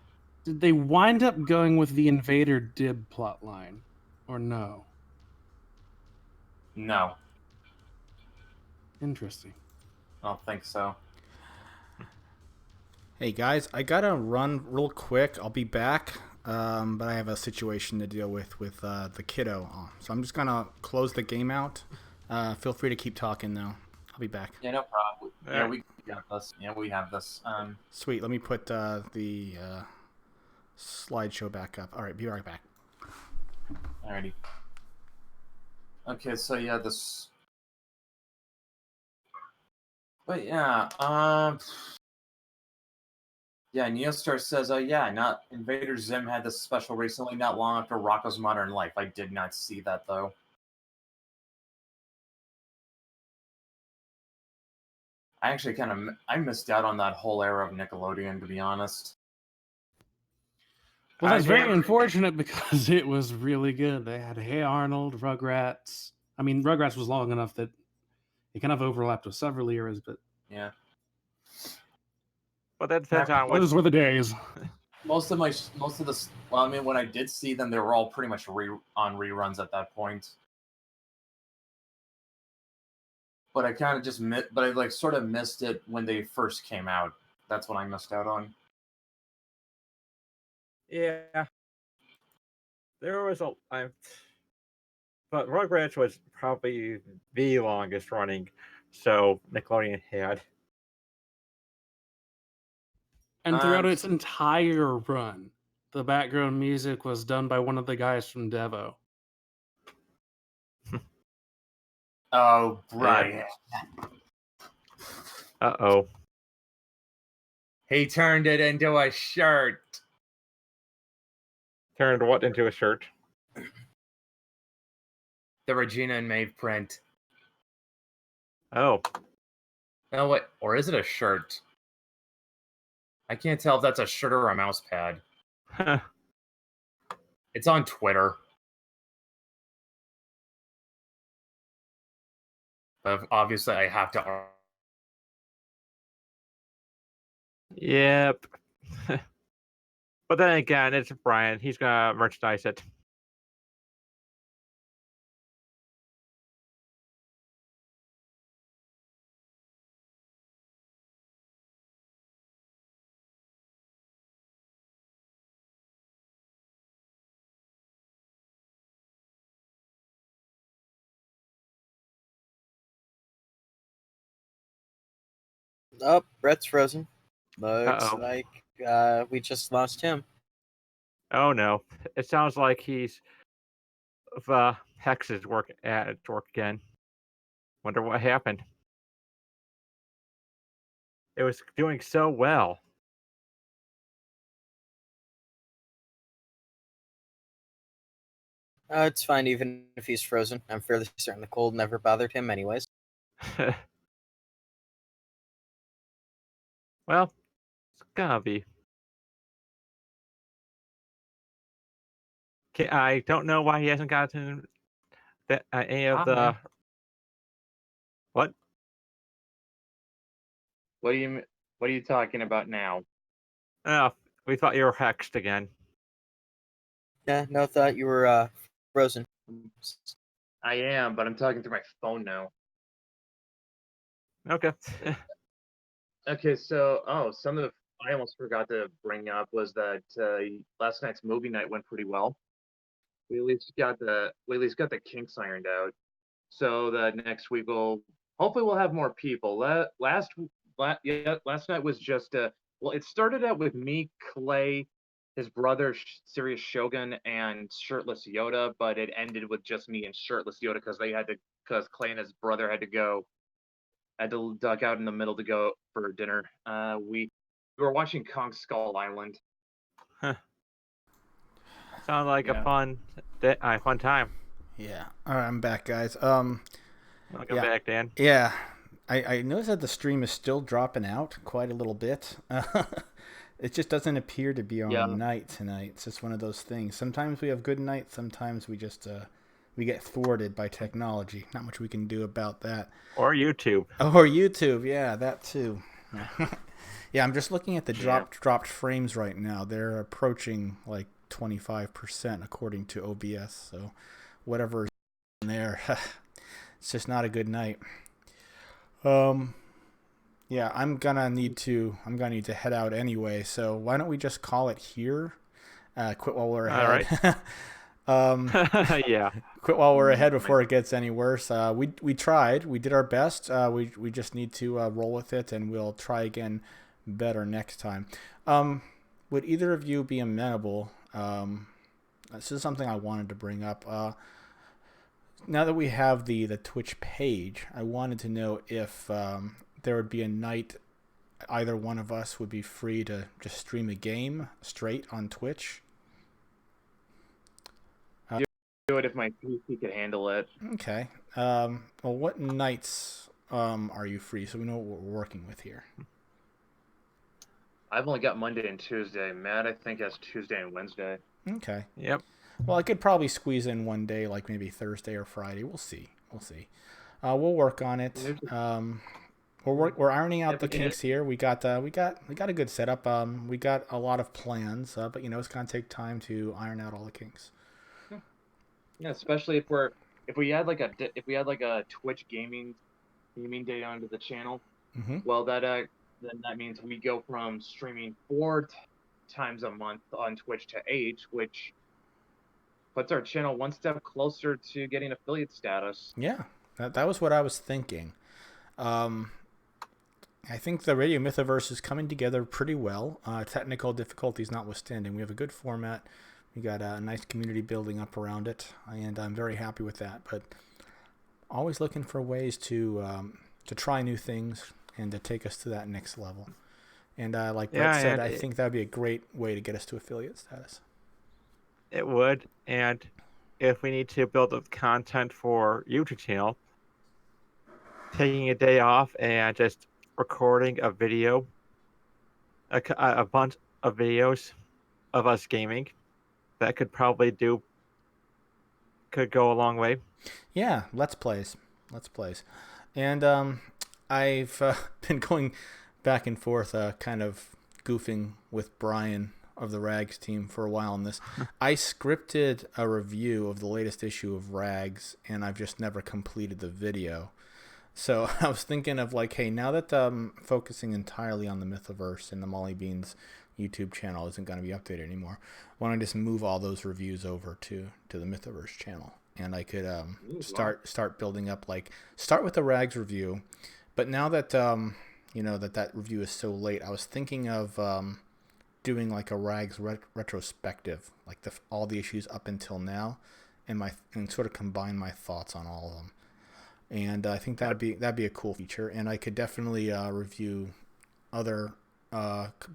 Did they wind up going with the Invader Dib plotline, or no? No, Interesting. I don't think so. Hey guys, I gotta run real quick. I'll be back, but I have a situation to deal with the kiddo. So I'm just gonna close the game out. Feel free to keep talking though. I'll be back. Yeah, no problem. Yeah, we got this. Yeah, we have this. Sweet. Let me put the slideshow back up. All right, be right back. Alrighty. Okay, so yeah, this. But yeah, yeah, Neostar says, yeah, not Invader Zim had this special recently, not long after Rocco's Modern Life. I did not see that though. I actually I missed out on that whole era of Nickelodeon, to be honest. Well, that's very unfortunate because it was really good. They had Hey Arnold, Rugrats. I mean, Rugrats was long enough that it kind of overlapped with several eras, but Yeah. But that depends on what. those were the days. Most of the, well, I mean, when I did see them, they were all pretty much on reruns at that point. But I kind of just but I like sort of missed it when they first came out. That's what I missed out on. Yeah. There was but Rugrats was probably the longest running, so Nickelodeon had. And throughout its entire run, the background music was done by one of the guys from Devo. Oh, right. Uh-oh. He turned it into a shirt. Turned what into a shirt? The Regina and Maeve print. Oh. Oh, wait. Or is it a shirt? I can't tell if that's a shirt or a mouse pad. It's on Twitter. But obviously, I have to. Yep. But then again, it's Brian. He's gonna merchandise it. Oh, Brett's frozen. Looks Uh-oh. like we just lost him. Oh no. It sounds like he's the hexes work at work again. Wonder what happened. It was doing so well. It's fine, even if he's frozen. I'm fairly certain the cold never bothered him, anyways. Well, it's gonna be. I don't know why he hasn't gotten that any of the. What? What are you talking about now? Oh, we thought you were hexed again. Yeah, no, thought you were frozen. I am, but I'm talking through my phone now. Okay. Okay, so some of the I almost forgot to bring up was that last night's movie night went pretty well. We at least got the kinks ironed out. So that next week we'll have more people. Last night was just well, it started out with me, Clay, his brother Sirius Shogun, and Shirtless Yoda, but it ended with just me and Shirtless Yoda because Clay and his brother had to duck out in the middle to go for dinner. We were watching Kong Skull Island. Sounds like a fun time. Yeah. All right, I'm back, guys. Welcome Yeah. back, Dan. Yeah. I noticed that the stream is still dropping out quite a little bit. It just doesn't appear to be on night tonight. It's just one of those things. Sometimes we have good nights. Sometimes we just we get thwarted by technology. Not much we can do about that. Or YouTube. Or YouTube, yeah, that too. Yeah, I'm just looking at the dropped frames right now. They're approaching like 25% according to OBS. So whatever is in there, it's just not a good night. Yeah, I'm gonna need to head out anyway. So why don't we just call it here? Quit while we're ahead. All right. Yeah. Quit while we're ahead before it gets any worse. We tried. We did our best. We just need to roll with it, and we'll try again better next time. Would either of you be amenable? This is something I wanted to bring up. Now that we have the Twitch page, I wanted to know if there would be a night either one of us would be free to just stream a game straight on Twitch. Do it if my PC could handle it. Okay. Well, what nights are you free so we know what we're working with here? I've only got Monday and Tuesday. Matt, I think, has Tuesday and Wednesday. Okay. Yep. Well, I could probably squeeze in one day, like maybe Thursday or Friday. We'll see. We'll work on it. We're ironing out the kinks here. We got a good setup. We got a lot of plans, but it's gonna take time to iron out all the kinks. Yeah, especially if we had like a Twitch gaming day onto the channel. Mm-hmm. Well, then that means we go from streaming 4 times a month on Twitch to 8, which puts our channel one step closer to getting affiliate status. Yeah, that was what I was thinking. I think the Radio Mythoverse is coming together pretty well. Technical difficulties notwithstanding, we have a good format. We got a nice community building up around it, and I'm very happy with that. But always looking for ways to try new things and to take us to that next level. And like Brett said, I think that would be a great way to get us to affiliate status. It would, and if we need to build up content for YouTube channel, taking a day off and just recording a video a bunch of videos of us gaming. That could probably could go a long way. Yeah, let's plays, and I've been going back and forth, kind of goofing with Brian of the Rags team for a while on this. I scripted a review of the latest issue of Rags, and I've just never completed the video. So I was thinking of like, hey, now that focusing entirely on the Mythoverse and the Molly Beans YouTube channel isn't going to be updated anymore, why don't I just move all those reviews over to the Mythoverse channel, and I could start building up, like start with the Rags review, but now that that review is so late, I was thinking of doing like a Rags retrospective, like all the issues up until now, and sort of combine my thoughts on all of them. And I think that'd be a cool feature, and I could definitely review other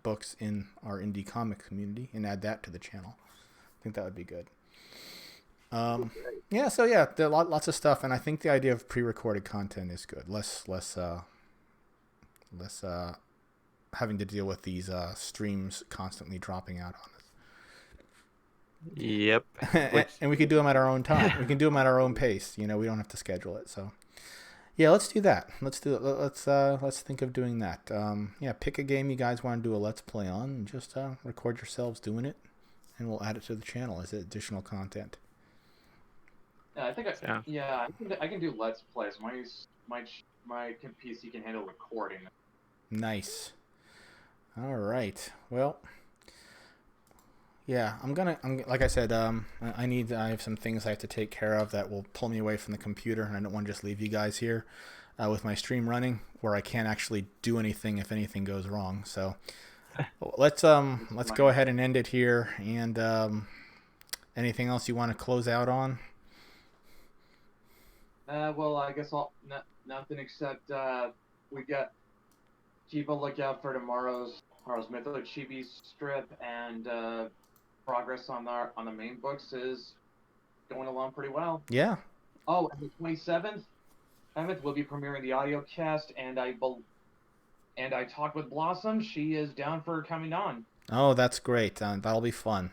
books in our indie comic community and add that to the channel. I think that would be good. Yeah, so yeah, there are lots of stuff, and I think the idea of pre-recorded content is good. Less having to deal with these streams constantly dropping out on us. Yep. And we can do them at our own time. We can do them at our own pace. We don't have to schedule it. So, yeah, let's do that. Let's think of doing that. Yeah, pick a game you guys want to do a let's play on, and just record yourselves doing it, and we'll add it to the channel as additional content. Yeah, I think I can do let's plays. My PC can handle recording. Nice. All right. Well. Yeah, I'm like I said, I have some things I have to take care of that will pull me away from the computer, and I don't want to just leave you guys here with my stream running where I can't actually do anything if anything goes wrong. So let's go ahead and end it here. And anything else you want to close out on? Well, I guess nothing except we got keep a lookout for tomorrow's Mytho Chibi strip, and progress on the main books is going along pretty well. Yeah. Oh, and the 27th, we'll be premiering the audio cast, and I talked with Blossom. She is down for coming on. Oh, that's great. That'll be fun.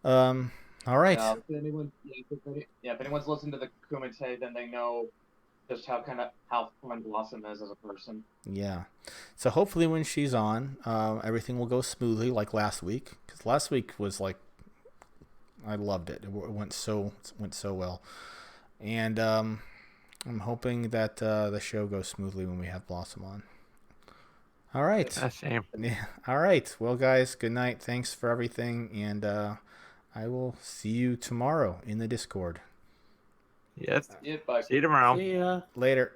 All right. If anyone's listened to the Kumite, then they know just how fun Blossom is as a person. Yeah. So hopefully when she's on, everything will go smoothly like last week. Because last week was like, I loved it. It went so well. And I'm hoping that the show goes smoothly when we have Blossom on. All right. Same. Yeah. All right. Well, guys, good night. Thanks for everything. And I will see you tomorrow in the Discord. Yes. Yeah, bye. See you tomorrow. See ya. Later.